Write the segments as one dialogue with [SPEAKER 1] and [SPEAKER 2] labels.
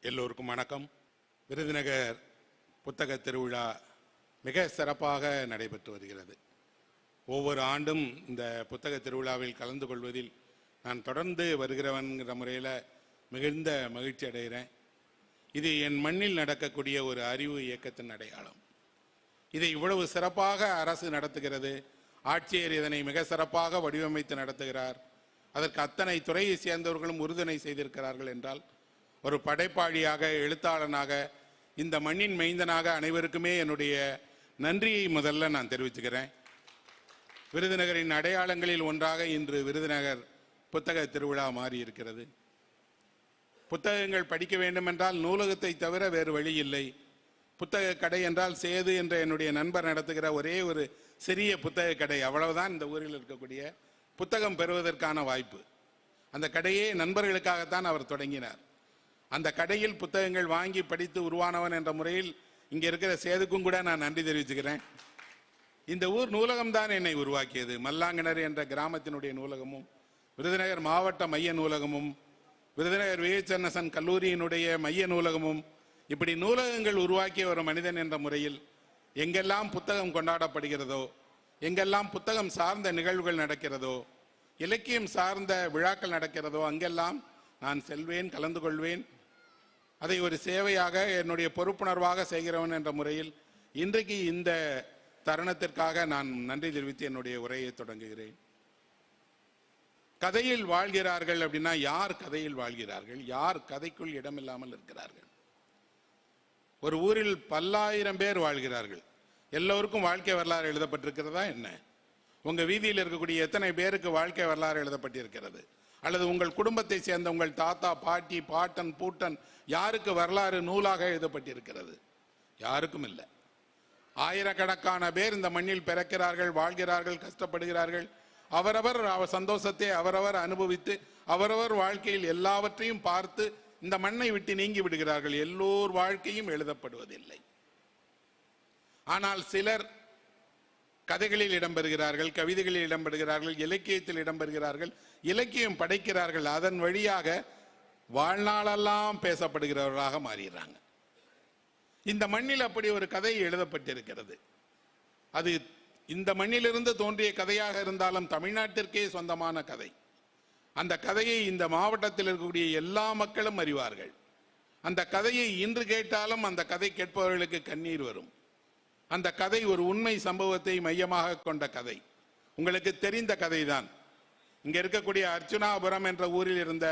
[SPEAKER 1] எல்லோருக்கும் வணக்கம். விருதுநகர் புத்தக திருவிழா மிக சிறப்பாக நடைபெற்று வருகிறது. ஒவ்வொரு ஆண்டும் இந்த புத்தக திருவிழாவில் கலந்து கொள்வதில் நான் தொடர்ந்து வருகிறவன்கிற முறையில் மிகுந்த மகிழ்ச்சி அடைகிறேன். இது என் மண்ணில் நடக்கக்கூடிய ஒரு அறிவு இயக்கத்தின் அடையாளம். இதை இவ்வளவு சிறப்பாக அரசு நடத்துகிறது. ஆட்சியர் இதனை மிக சிறப்பாக வடிவமைத்து நடத்துகிறார். அதற்கு அத்தனை துறையை சேர்ந்தவர்களும் உறுதுணை செய்திருக்கிறார்கள் என்றால், ஒரு படைப்பாளியாக, எழுத்தாளனாக, இந்த மண்ணின் மைந்தனாக அனைவருக்குமே என்னுடைய நன்றியை முதல்ல நான் தெரிவிச்சுக்கிறேன். விருதுநகரின் அடையாளங்களில் ஒன்றாக இன்று விருதுநகர் புத்தக திருவிழா மாறி இருக்கிறது. புத்தகங்கள் படிக்க வேண்டுமென்றால் நூலகத்தை தவிர வேறு வழி இல்லை. புத்தக கடை என்றால் சேது என்ற என்னுடைய நண்பர் நடத்துகிற ஒரே ஒரு சிறிய புத்தக கடை, அவ்வளவுதான் இந்த ஊரில் இருக்கக்கூடிய புத்தகம் பெறுவதற்கான வாய்ப்பு. அந்த கடையே நண்பர்களுக்காகத்தான் அவர் தொடங்கினார். அந்த கடையில் புத்தகங்கள் வாங்கி படித்து உருவானவன் என்ற முறையில் இங்கே இருக்கிற சேதுக்கும் கூட நான் நன்றி தெரிவிச்சுக்கிறேன். இந்த ஊர் நூலகம்தான் என்னை உருவாக்கியது. மல்லாங்கனர் என்ற கிராமத்தினுடைய நூலகமும், விருதுநகர் மாவட்ட மைய நூலகமும், விருதுநகர் விவேச்சன்னசன் கல்லூரியினுடைய மைய நூலகமும், இப்படி நூலகங்கள் உருவாக்கிய ஒரு மனிதன் என்ற முறையில் எங்கெல்லாம் புத்தகம் கொண்டாடப்படுகிறதோ, எங்கெல்லாம் புத்தகம் சார்ந்த நிகழ்வுகள் நடக்கிறதோ, இலக்கியம் சார்ந்த விழாக்கள் நடக்கிறதோ, அங்கெல்லாம் நான் செல்வேன், கலந்து கொள்வேன். அதை ஒரு சேவையாக, என்னுடைய பொறுப்புணர்வாக செய்கிறவன் என்ற முறையில் இன்றைக்கு இந்த தருணத்திற்காக நான் நன்றி தெரிவித்து என்னுடைய உரையை தொடங்குகிறேன். கதையில் வாழ்கிறார்கள் அப்படின்னா யார் கதையில் வாழ்கிறார்கள்? யார் கதைக்குள் இடமில்லாமல் இருக்கிறார்கள்? ஒரு ஊரில் பல்லாயிரம் பேர் வாழ்கிறார்கள். எல்லோருக்கும் வாழ்க்கை வரலாறு எழுதப்பட்டிருக்கிறதா என்ன? உங்க வீதியில் இருக்கக்கூடிய எத்தனை பேருக்கு வாழ்க்கை வரலாறு எழுதப்பட்டிருக்கிறது? அல்லது உங்கள் குடும்பத்தை சேர்ந்த உங்கள் தாத்தா, பாட்டி, பாட்டன், பூட்டன் யாருக்கு வரலாறு நூலாக எழுதப்பட்டிருக்கிறது? யாருக்கும் இல்லை. ஆயிரக்கணக்கான பேர் இந்த மண்ணில் பிறக்கிறார்கள், வாழ்கிறார்கள், கஷ்டப்படுகிறார்கள். அவரவர் சந்தோஷத்தை அவரவர் அனுபவித்து அவரவர் வாழ்க்கையில் எல்லாவற்றையும் பார்த்து இந்த மண்ணை விட்டு நீங்கி விடுகிறார்கள். எல்லோர் வாழ்க்கையும் எழுதப்படுவதில்லை. ஆனால் சிலர் கதைகளில் இடம்பெறுகிறார்கள், கவிதைகளில் இடம்பெறுகிறார்கள், இலக்கியத்தில் இடம்பெறுகிறார்கள், இலக்கியம் படைக்கிறார்கள். அதன் வழியாக வாழ்நாளெல்லாம் பேசப்படுகிறவர்களாக மாறுகிறாங்க. இந்த மண்ணில் அப்படி ஒரு கதை எழுதப்பட்டிருக்கிறது. அது இந்த மண்ணிலிருந்து தோன்றிய கதையாக இருந்தாலும் தமிழ்நாட்டிற்கே சொந்தமான கதை. அந்த கதையை இந்த மாவட்டத்தில் இருக்கக்கூடிய எல்லா மக்களும் அறிவார்கள். அந்த கதையை இன்று கேட்டாலும் அந்த கதை கேட்பவர்களுக்கு கண்ணீர் வரும். அந்த கதை ஒரு உண்மை சம்பவத்தை மையமாக கொண்ட கதை. உங்களுக்கு தெரிந்த கதைதான். இங்க இருக்கக்கூடிய அர்ச்சுனாபுரம் என்ற ஊரில் இருந்த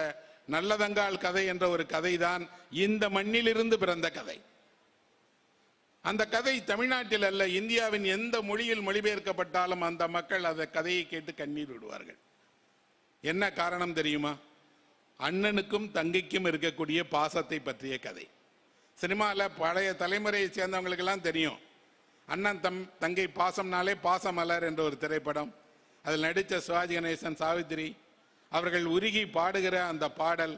[SPEAKER 1] நல்லதங்கால் கதை என்ற ஒரு கதைதான் இந்த மண்ணிலிருந்து பிறந்த கதை. அந்த கதை தமிழ்நாட்டில் அல்ல, இந்தியாவின் எந்த மொழியில் மொழிபெயர்க்கப்பட்டாலும் அந்த மக்கள் அந்த கதையை கேட்டு கண்ணீர் விடுவார்கள். என்ன காரணம் தெரியுமா? அண்ணனுக்கும் தங்கைக்கும் இருக்கக்கூடிய பாசத்தை பற்றிய கதை. சினிமாவில் பழைய தலைமுறையை சேர்ந்தவங்களுக்கெல்லாம் தெரியும். அண்ணன் தங்கை பாசம்னாலே பாசமலர் என்ற ஒரு திரைப்படம். அதில் நடித்த சிவாஜி கணேசன், சாவித்திரி அவர்கள் உருகி பாடுகிற அந்த பாடல்,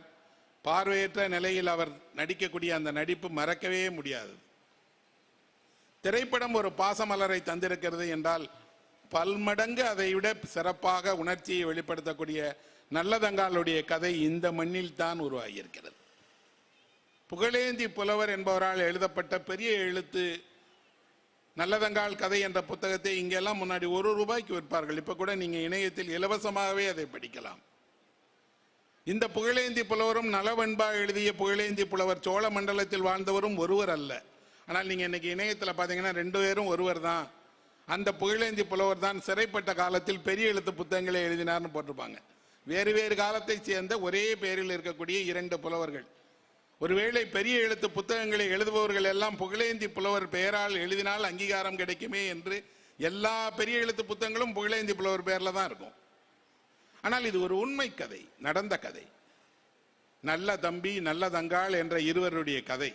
[SPEAKER 1] பார்வையற்ற நிலையில் அவர் நடிக்கக்கூடிய அந்த நடிப்பு மறக்கவே முடியாது. திரைப்படம் ஒரு பாசமலரை தந்திருக்கிறது என்றால் பல்மடங்கு அதை விட சிறப்பாக உணர்ச்சியை வெளிப்படுத்தக்கூடிய நல்லதங்காளுடைய கதை இந்த மண்ணில் தான் உருவாகியிருக்கிறது. புகழேந்தி புலவர் என்பவரால் எழுதப்பட்ட பெரிய எழுத்து நல்லதங்கால் கதை என்ற புத்தகத்தை இங்கெல்லாம் முன்னாடி ₹1 விற்பார்கள். இப்ப கூட நீங்க இணையத்தில் இலவசமாகவே அதை படிக்கலாம். இந்த புகழேந்தி புலவரும் நலவெண்பா எழுதிய புகழேந்தி புலவர் சோழ மண்டலத்தில் வாழ்ந்தவரும் ஒருவர் அல்ல. ஆனால் நீங்க இன்னைக்கு இணையத்தில் பார்த்தீங்கன்னா 2 பேரும் ஒருவர் தான். அந்த புகழேந்தி புலவர் தான் சிறைப்பட்ட காலத்தில் பெரிய எழுத்து புத்தகங்களை எழுதினார்னு போட்டிருப்பாங்க. வேறு வேறு காலத்தை சேர்ந்த ஒரே பெயரில் இருக்கக்கூடிய 2 புலவர்கள். ஒருவேளை பெரிய எழுத்து புத்தகங்களை எழுதுபவர்கள் எல்லாம் புகழேந்தி புலவர் பெயரால் எழுதினால் அங்கீகாரம் கிடைக்குமே என்று எல்லா பெரிய எழுத்து புத்தகங்களும் புகழேந்தி புலவர் பெயர்ல தான் இருக்கும். ஆனால் இது ஒரு உண்மை கதை, நடந்த கதை. நல்ல தம்பி நல்லதங்காள் என்ற இருவருடைய கதை.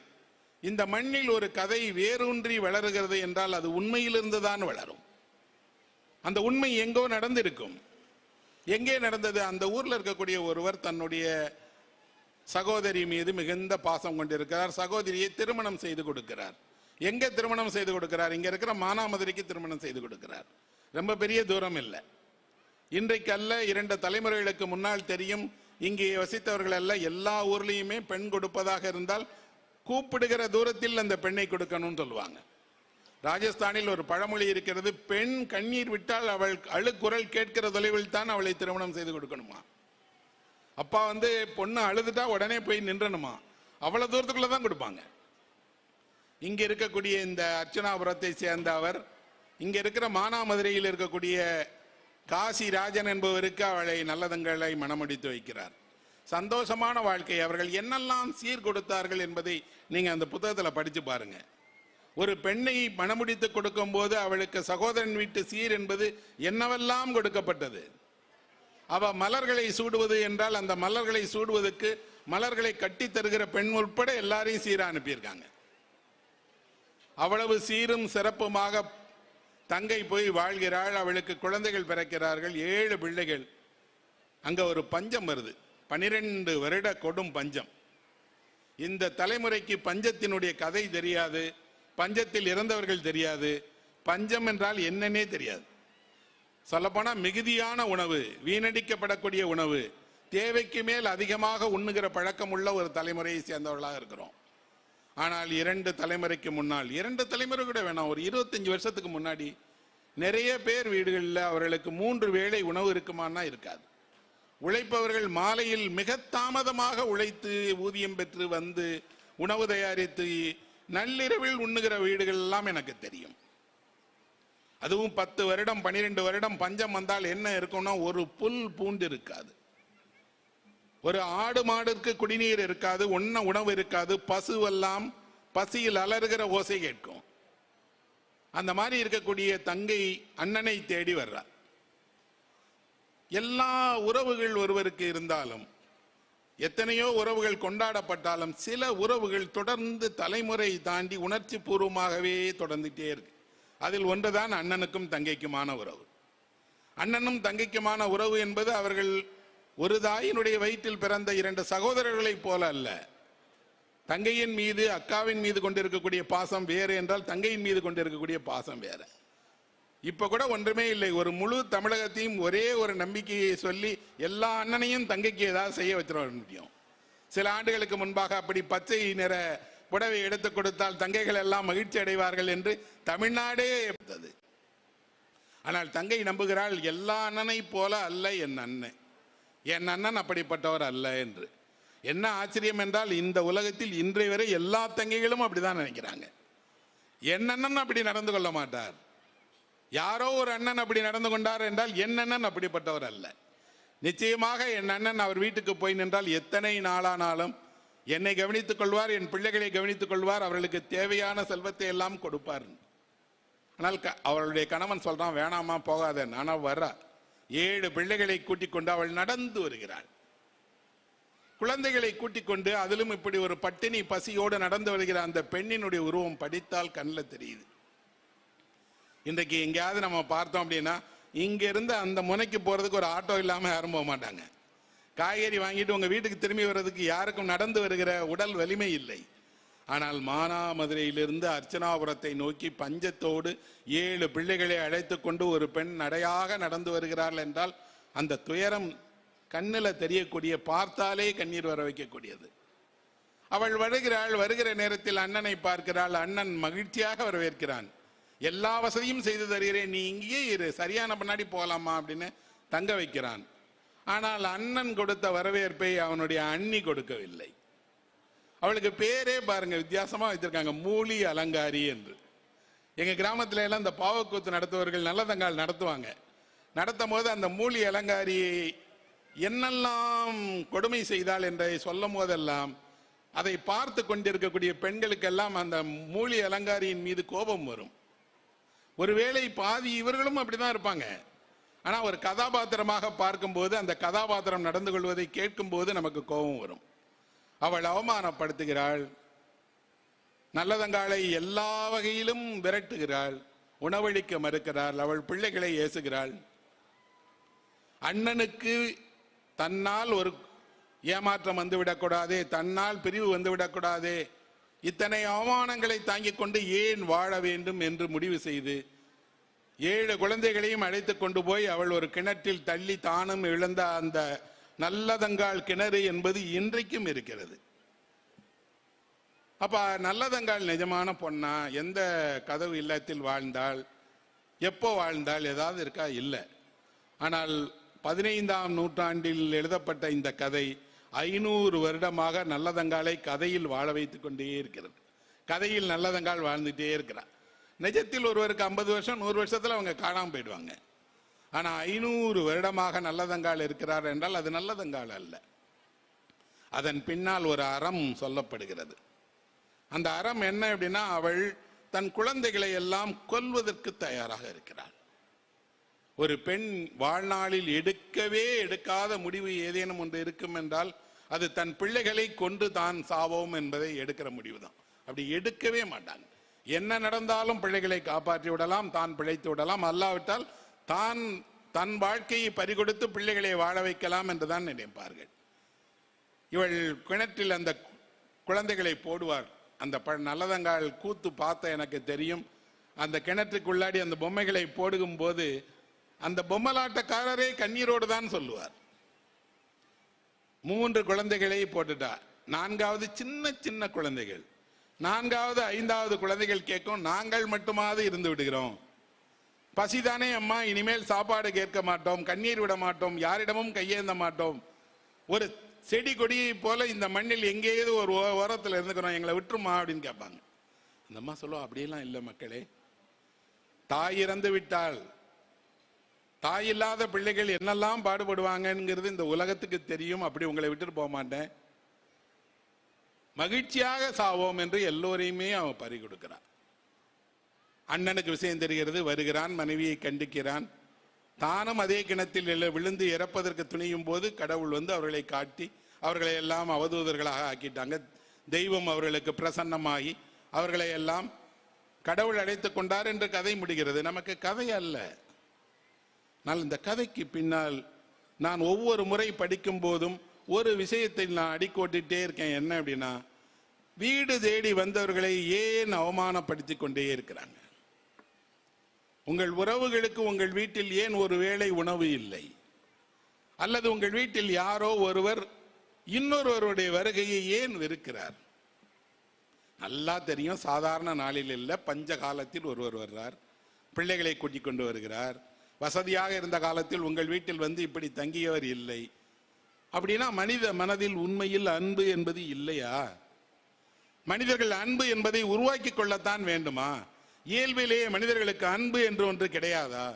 [SPEAKER 1] இந்த மண்ணில் ஒரு கதை வேரூன்றி வளருகிறது என்றால் அது உண்மையிலிருந்து தான் வளரும். அந்த உண்மை எங்கோ நடந்திருக்கும். எங்கே நடந்தது? அந்த ஊர்ல இருக்கக்கூடிய ஒருவர் தன்னுடைய சகோதரி மீது மிகுந்த பாசம் கொண்டிருக்கிறார். சகோதரியை திருமணம் செய்து கொடுக்கிறார். எங்க திருமணம் செய்து கொடுக்கிறார்? இங்க இருக்கிற மானாமதுரைக்கு திருமணம் செய்து கொடுக்கிறார். ரொம்ப பெரிய தூரம் இல்லை. இன்றைக்கு அல்ல, 2 தலைமுறைகளுக்கு முன்னால் தெரியும். இங்கே வசித்தவர்கள் அல்ல, எல்லா ஊர்லேயுமே பெண் கொடுப்பதாக இருந்தால் கூப்பிடுகிற தூரத்தில் அந்த பெண்ணை கொடுக்கணும்னு சொல்லுவாங்க. ராஜஸ்தானில் ஒரு பழமொழி இருக்கிறது, பெண் கண்ணீர் விட்டால் அவள் அழுக்குரல் கேட்கிற தொலைவில் தான் அவளை திருமணம் செய்து கொடுக்கணுமா. அப்பா பொண்ணு அழுதுட்டா உடனே போய் நின்றணுமா, அவ்வளவு தூரத்துக்குள்ள தான் கொடுப்பாங்க. இங்க இருக்கக்கூடிய இந்த அர்ச்சனாபுரத்தை சேர்ந்த அவர் இங்க இருக்கிற மானாமதுரையில் இருக்கக்கூடிய காசி ராஜன் என்பவருக்கு அவளை நல்லதங்களை மனமுடித்து வைக்கிறார். சந்தோஷமான வாழ்க்கை. அவர்கள் என்னெல்லாம் சீர் கொடுத்தார்கள் என்பதை நீங்க அந்த புத்தகத்தில் படிச்சு பாருங்க. ஒரு பெண்ணை மனமுடித்து கொடுக்கும் போது அவளுக்கு சகோதரன் வீட்டு சீர் என்பது என்னவெல்லாம் கொடுக்கப்பட்டது. அவ மலர்களை சூடுவது என்றால் அந்த மலர்களை சூடுவதற்கு மலர்களை கட்டி தருகிற பெண் உட்பட எல்லாரையும் சீரா அனுப்பியிருக்காங்க. அவ்வளவு சீரும் சிறப்புமாக தங்கை போய் வாழ்கிறாள். அவளுக்கு குழந்தைகள் பிறக்கிறார்கள், 7 பிள்ளைகள். அங்க ஒரு பஞ்சம் வருது, 12 வருட கொடும் பஞ்சம். இந்த தலைமுறைக்கு பஞ்சத்தினுடைய கதை தெரியாது, பஞ்சத்தில் இறந்தவர்கள் தெரியாது, பஞ்சம் என்றால் என்னன்னே தெரியாது. சொல்லப்போனா மிகுதியான உணவு, வீணடிக்கப்படக்கூடிய உணவு, தேவைக்கு மேல் அதிகமாக உண்ணுகிற பழக்கம் உள்ள ஒரு தலைமுறையை சேர்ந்தவர்களாக இருக்கிறோம். ஆனால் 2 தலைமுறைக்கு முன்னால், 2 தலைமுறை கூட வேணாம், ஒரு 25 வருஷத்துக்கு முன்னாடி நிறைய பேர் வீடுகளில் அவர்களுக்கு 3 வேளை உணவு இருக்குமானா இருக்காது. உழைப்பவர்கள் மாலையில் மிக தாமதமாக உழைத்து ஊதியம் பெற்று வந்து உணவு தயாரித்து நள்ளிரவில் உண்ணுகிற வீடுகள் எல்லாம் எனக்கு தெரியும். அதுவும் 10 வருடம் 12 வருடம் பஞ்சம் வந்தால் என்ன இருக்கும்னா, ஒரு புல் பூண்டு இருக்காது, ஒரு ஆடு மாடுக்கு குடிநீர் இருக்காது, உணவு இருக்காது, பசுவெல்லாம் பசியில் அலறுகிற ஓசை கேட்கும். அந்த மாதிரி இருக்கக்கூடிய தங்கை அண்ணனை தேடி வர்றார். எல்லா உறவுகள் ஒருவருக்கு இருந்தாலும், எத்தனையோ உறவுகள் கொண்டாடப்பட்டாலும், சில உறவுகள் தொடர்ந்து தலைமுறை தாண்டி உணர்ச்சி பூர்வமாகவே தொடர்ந்துட்டே இருக்கு. அதில் ஒன்றுதான் அண்ணனுக்கும் தங்கைக்குமான உறவு. அண்ணனும் தங்கைக்குமான உறவு என்பது அவர்கள் ஒரு தாயினுடைய வயிற்றில் பிறந்த 2 சகோதரர்களை போல அல்ல. தங்கையின் மீது அக்காவின் மீது கொண்டிருக்கக்கூடிய பாசம் வேறு என்றால் தங்கையின் மீது கொண்டிருக்கக்கூடிய பாசம் வேற. இப்ப கூட ஒன்றுமே இல்லை. ஒரு முழு தமிழகத்தையும் ஒரே ஒரு நம்பிக்கையை சொல்லி எல்லா அண்ணனையும் தங்கைக்கு ஏதாவது செய்ய வச்சிட முடியும். சில ஆண்டுகளுக்கு முன்பாக அப்படி பச்சை நிற புடவை எடுத்து கொடுத்தால் தங்கைகள் எல்லாம் மகிழ்ச்சி அடைவார்கள் என்று தமிழ்நாடே எடுத்தது. ஆனால் தங்கை நம்புகிறாள், எல்லா அண்ணனை போல அல்ல என் அண்ணன், என் அண்ணன் அப்படிப்பட்டவர் அல்ல என்று. என்ன ஆச்சரியம் என்றால், இந்த உலகத்தில் இன்றைய வரை எல்லா தங்கைகளும் அப்படிதான் நினைக்கிறாங்க. என் அண்ணன் அப்படி நடந்து கொள்ள மாட்டார். யாரோ ஒரு அண்ணன் அப்படி நடந்து கொண்டார் என்றால் என் அண்ணன் அப்படிப்பட்டவர் அல்ல. நிச்சயமாக என் அண்ணன் அவர் வீட்டுக்கு போய் நின்றால் எத்தனை நாளானாலும் என்னை கவனித்துக் கொள்வார், என் பிள்ளைகளை கவனித்துக் கொள்வார், அவர்களுக்கு தேவையான செல்வத்தை எல்லாம் கொடுப்பார். ஆனால் அவளுடைய கணவன் சொல்றான், வேணாமா போகாத. ஆனால் வர்றா, 7 பிள்ளைகளை கூட்டிக் கொண்டு அவள் நடந்து வருகிறாள். குழந்தைகளை கூட்டிக் கொண்டு, அதிலும் இப்படி ஒரு பட்டினி பசியோடு நடந்து வருகிற அந்த பெண்ணினுடைய உருவம் படித்தால் கண்ணில் தெரியுது. இன்றைக்கு எங்கேயாவது நம்ம பார்த்தோம் அப்படின்னா, இங்க இருந்து அந்த முனைக்கு போறதுக்கு ஒரு ஆட்டோ இல்லாம யாரும் போக மாட்டாங்க. காய்கறி வாங்கிட்டு உங்க வீட்டுக்கு திரும்பி வர்றதுக்கு யாருக்கும் நடந்து வருகிற உடல் வலிமை இல்லை. ஆனால் மானாமதுரையிலிருந்து அர்ச்சனாபுரத்தை நோக்கி பஞ்சத்தோடு 7 பிள்ளைகளை அழைத்து கொண்டு ஒரு பெண் நடையாக நடந்து வருகிறாள் என்றால் அந்த துயரம் கண்ணில் தெரியக்கூடிய, பார்த்தாலே கண்ணீர் வர வைக்கக்கூடியது. அவள் வருகிறாள். வருகிற நேரத்தில் அண்ணனை பார்க்கிறாள். அண்ணன் மகிழ்ச்சியாக வரவேற்கிறான். எல்லா வசதியும் செய்து தருகிறேன், நீ இங்கேயே இரு, சரியான பின்னாடி போகலாமா அப்படின்னு தங்க வைக்கிறான். ஆனால் அண்ணன் கொடுத்த வரவேற்பை அவனுடைய அண்ணி கொடுக்கவில்லை. அவளுக்கு பேரே பாருங்க வித்தியாசமா வச்சிருக்காங்க, மூலி அலங்காரி என்று. எங்க கிராமத்துல எல்லாம் இந்த பாவக்கூத்து நடத்துவர்கள் நல்லதங்கால் நடத்துவாங்க. நடத்தும் போது அந்த மூலி அலங்காரியை என்னெல்லாம் கொடுமை செய்தாள் என்றை சொல்லும் போதெல்லாம் அதை பார்த்து கொண்டிருக்கக்கூடிய பெண்களுக்கெல்லாம் அந்த மூலி அலங்காரியின் மீது கோபம் வரும். ஒருவேளை பாதி இவர்களும் அப்படிதான் இருப்பாங்க. ஆனா ஒரு கதாபாத்திரமாக பார்க்கும்போது அந்த கதாபாத்திரம் நடந்து கொள்வதை கேட்கும் போது நமக்கு கோபம் வரும். அவள் அவமானப்படுத்துகிறாள், நல்லதங்காளை எல்லா வகையிலும் விரட்டுகிறாள், உணவளிக்க மறுக்கிறாள், அவள் பிள்ளைகளை ஏசுகிறாள். அண்ணனுக்கு தன்னால் ஒரு ஏமாற்றம் வந்துவிடக்கூடாதே, தன்னால் பிரிவு வந்துவிடக்கூடாதே, இத்தனை அவமானங்களை தாங்கிக் கொண்டு ஏன் வாழ வேண்டும் என்று முடிவு செய்து 7 குழந்தைகளையும் அழைத்து கொண்டு போய் அவள் ஒரு கிணற்றில் தள்ளி தானும் இழந்த அந்த நல்லதங்காள் கிணறு என்பது இன்றைக்கும் இருக்கிறது. அப்ப நல்லதங்காள் நிஜமான பொண்ணா? எந்த கதவு இல்லத்தில் வாழ்ந்தாள், எப்போ வாழ்ந்தாள், ஏதாவது இருக்கா? இல்லை. ஆனால் 15ஆம் நூற்றாண்டில் எழுதப்பட்ட இந்த கதை 500 வருடமாக நல்லதங்காளை கதையில் வாழ வைத்துக் கொண்டே இருக்கிறது. கதையில் நல்லதங்காள் வாழ்ந்துட்டே இருக்கிறார். நிஜத்தில் ஒருவருக்கு 50 வருஷம் 100 வருஷத்துல அவங்க காணாம போயிடுவாங்க. ஆனா 500 வருடமாக நல்லதங்காள் இருக்கிறார் என்றால் அது நல்லதங்காள் அல்ல. அதன் பின்னால் ஒரு அறம் சொல்லப்படுகிறது. அந்த அறம் என்ன அப்படின்னா, அவள் தன் குழந்தைகளை எல்லாம் கொல்வதற்கு தயாராக இருக்கிறாள். ஒரு பெண் வாழ்நாளில் எடுக்கவே எடுக்காத முடிவு ஏதேனும் ஒன்று இருக்கும் என்றால் அது தன் பிள்ளைகளை கொண்டு தான் சாவோம் என்பதை எடுக்கிற முடிவு தான். அப்படி எடுக்கவே மாட்டாங்க. என்ன நடந்தாலும் பிள்ளைகளை காப்பாற்றி விடலாம், தான் பிழைத்து விடலாம், அல்லாவிட்டால் தான் தன் வாழ்க்கையை பறிகொடுத்து பிள்ளைகளை வாழ வைக்கலாம் என்றுதான் நினைப்பார்கள். இவள் கிணற்றில் அந்த குழந்தைகளை போடுவார். அந்த நல்லதங்காள் கூத்து பார்த்த எனக்கு தெரியும். அந்த கிணற்றுக்குள்ளாடி அந்த பொம்மைகளை போடுகும் போது அந்த பொம்மலாட்டக்காரரே கண்ணீரோடு தான் சொல்லுவார். 3 குழந்தைகளை போட்டுட்டா, 4வது சின்ன சின்ன குழந்தைகள், 4வது 5வது குழந்தைகள் கேட்கும், நாங்கள் மட்டுமாவது இருந்து விடுகிறோம், பசிதானே அம்மா, இனிமேல் சாப்பாடு கேட்க மாட்டோம், கண்ணீர் விட மாட்டோம், யாரிடமும் கையேந்த மாட்டோம், ஒரு செடி கொடியை போல இந்த மண்ணில் எங்கேயாவது ஒரு ஓரத்தில் இருந்துக்கிறோம், எங்களை விட்டுருமா அப்படின்னு கேட்பாங்க. அந்த அம்மா சொல்லுவோம், அப்படியெல்லாம் இல்லை மக்களே, தாய் இறந்து விட்டால் தாய் இல்லாத பிள்ளைகள் என்னெல்லாம் பாடுபடுவாங்கிறது இந்த உலகத்துக்கு தெரியும். அப்படி உங்களை விட்டுட்டு போக மாட்டேன், மகிழ்ச்சியாக சாவோம் என்று எல்லோரையுமே அவன் பறி கொடுக்கிறான். அண்ணனுக்கு விஷயம் தெரிகிறது, வருகிறான், மனைவியை கண்டிக்கிறான். தானும் அதே கிணத்தில் விழுந்து இறப்பதற்கு துணியும் போது கடவுள் வந்து அவர்களை காட்டி அவர்களை எல்லாம் அவதூதர்களாக ஆக்கிட்டாங்க. தெய்வம் அவர்களுக்கு பிரசன்னமாகி அவர்களை எல்லாம் கடவுள் அழைத்துக் கொண்டார் என்று கதை முடிகிறது. நமக்கு கதை அல்ல. ஆனால் இந்த கதைக்கு பின்னால் நான் ஒவ்வொரு முறை படிக்கும் போதும் ஒரு விஷயத்தை நான் அடிக்கோட்டிட்டே இருக்கேன். என்ன அப்படின்னா, வீடு தேடி வந்தவர்களை ஏன் அவமானப்படுத்தி கொண்டே இருக்கிறாங்க? உங்கள் உறவுகளுக்கு உங்கள் வீட்டில் ஏன் ஒரு வேளை உணவு இல்லை? அல்லது உங்கள் வீட்டில் யாரோ ஒருவர் இன்னொருவருடைய வருகையை ஏன் வெறுக்கிறார்? நல்லா தெரியும், சாதாரண நாளில் இல்லை, பஞ்ச காலத்தில் ஒருவர் வர்றார், பிள்ளைகளை கூட்டிக் கொண்டு வருகிறார். வசதியாக இருந்த காலத்தில் உங்கள் வீட்டில் வந்து இப்படி தங்கியவர் இல்லை. அப்படின்னா மனித மனதில் உண்மையில் அன்பு என்பது இல்லையா? மனிதர்கள் அன்பு என்பதை உருவாக்கி கொள்ளத்தான் வேண்டுமா? இயல்பிலேயே மனிதர்களுக்கு அன்பு என்று ஒன்று கிடையாதா?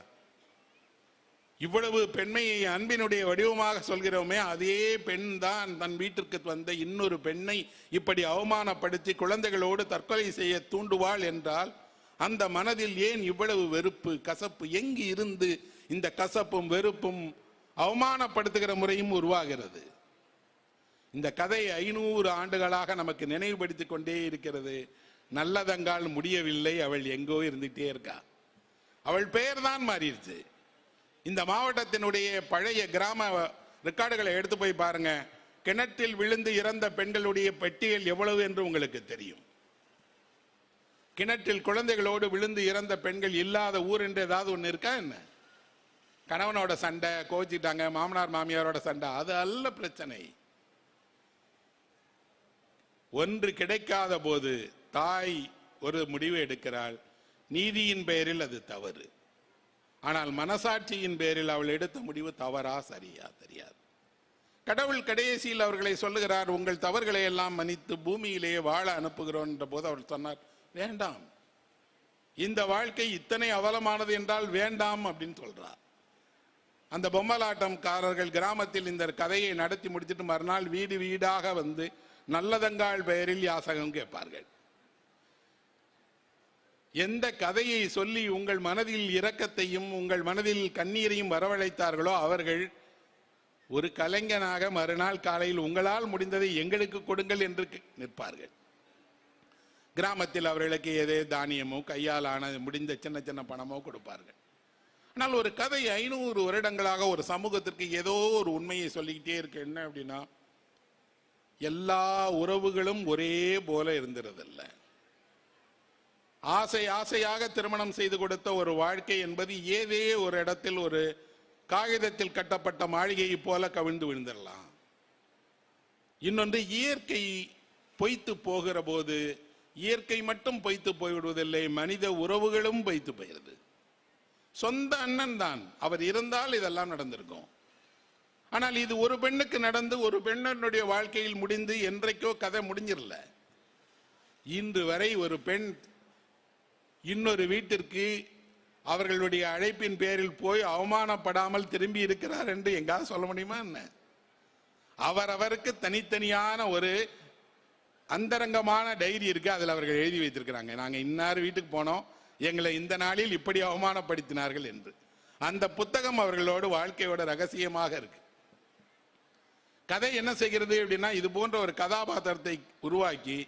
[SPEAKER 1] இவ்வளவு பெண்மையை அன்பினுடைய வடிவமாக சொல்கிறோமே, அதே பெண் தான் தன் வீட்டிற்கு வந்த இன்னொரு பெண்ணை இப்படி அவமானப்படுத்தி குழந்தைகளோடு தற்கொலை செய்ய தூண்டுவாள் என்றால் அந்த மனதில் ஏன் இவ்வளவு வெறுப்பு, கசப்பு? எங்கு இருந்து இந்த கசப்பும் வெறுப்பும் அவமானப்படுத்துகிற முறையும் உருவாகிறது? இந்த கதை 500 ஆண்டுகளாக நமக்கு நினைவுபடுத்திக் கொண்டே இருக்கிறது. நல்லதங்காள் முடியவில்லை, அவள் எங்கோ இருந்துட்டே இருக்கா. அவள் பெயர் தான் மாறிடுச்சு. இந்த மாவட்டத்தினுடைய பழைய கிராம ரெக்கார்டுகளை எடுத்து போய் பாருங்க. கிணற்றில் விழுந்து இறந்த பெண்களுடைய பட்டியல் எவ்வளவு என்று உங்களுக்கு தெரியும். கிணற்றில் குழந்தைகளோடு விழுந்து இறந்த பெண்கள் இல்லாத ஊர் என்று ஏதாவது ஒன்று இருக்கா என்ன? கணவனோட சண்டை, கோச்சிட்டாங்க, மாமனார் மாமியாரோட சண்டை, அது அல்ல பிரச்சனை. ஒன்று கிடைக்காத போது தாய் ஒரு முடிவு எடுக்கிறாள். நீதியின் பெயரில் அது தவறு. ஆனால் மனசாட்சியின் பேரில் அவள் எடுத்த முடிவு தவறா சரியா தெரியாது. கடவுள் கடைசியில் அவர்களை சொல்லுகிறார், உங்கள் தவறுகளை எல்லாம் மன்னித்து பூமியிலேயே வாழ அனுப்புகிறோம் என்ற போது அவர் சொன்னார், வேண்டாம், இந்த வாழ்க்கை இத்தனை அவலமானது என்றால் வேண்டாம் அப்படின்னு சொல்றார். அந்த பொம்மலாட்டம்காரர்கள் கிராமத்தில் இந்த கதையை நடத்தி முடிச்சுட்டு மறுநாள் வீடு வீடாக வந்து நல்லதங்காள் பெயரில் யாசகம் கேட்பார்கள். எந்த கதையை சொல்லி உங்கள் மனதில் இரக்கத்தையும் உங்கள் மனதில் கண்ணீரையும் வரவழைத்தார்களோ அவர்கள் ஒரு கலைஞனாக மறுநாள் காலையில் உங்களால் முடிந்ததை எங்களுக்கு கொடுங்கள் என்று நிற்பார்கள். கிராமத்தில் அவர்களுக்கு ஏதே தானியமோ கையால் ஆன முடிந்த சின்ன சின்ன பணமோ கொடுப்பார்கள். ஆனால் ஒரு கதை 500 வருடங்களாக ஒரு சமூகத்திற்கு ஏதோ ஒரு உண்மையை சொல்லிக்கிட்டே இருக்கு. என்ன அப்படின்னா, எல்லா உறவுகளும் ஒரே போல இருந்திருதில்ல. ஆசை ஆசையாக திருமணம் செய்து கொடுத்த ஒரு வாழ்க்கை என்பது ஏதே ஒரு இடத்தில் ஒரு காகிதத்தில் கட்டப்பட்ட மாளிகையை போல கவிழ்ந்து விழுந்துடலாம். இன்னொன்று, இயற்கை பொய்த்து போகிற போது இயற்கை மட்டும் பொய்த்து போய்விடுவதில்லை, மனித உறவுகளும் பொய்த்து போகிறது. சொந்த அண்ணன் தான், அவர் இருந்தால் இதெல்லாம் நடந்திருக்கும். ஆனால் இது ஒரு பெண்ணுக்கு நடந்து ஒரு பெண்ணுடைய வாழ்க்கையில் முடிந்து என்றைக்கோ கதை முடிஞ்சிடல. இன்று வரை ஒரு பெண் இன்னொரு வீட்டிற்கு அவர்களுடைய அழைப்பின் பேரில் போய் அவமானப்படாமல் திரும்பி இருக்கிறார் என்று எங்காவது சொல்ல முடியுமா என்ன? அவரவருக்கு தனித்தனியான ஒரு அந்தரங்கமான டைரி இருக்கு, அதில் அவர்கள் எழுதி வைத்திருக்கிறாங்க. நாங்க இன்னார் வீட்டுக்கு போனோம், எங்களை இந்த நாளில் இப்படி அவமானப்படுத்தினார்கள் என்று. அந்த புத்தகம் அவர்களோடு வாழ்க்கையோட ரகசியமாக இருக்கு. கதை என்ன செய்கிறது அப்படின்னா, இது போன்ற ஒரு கதாபாத்திரத்தை உருவாக்கி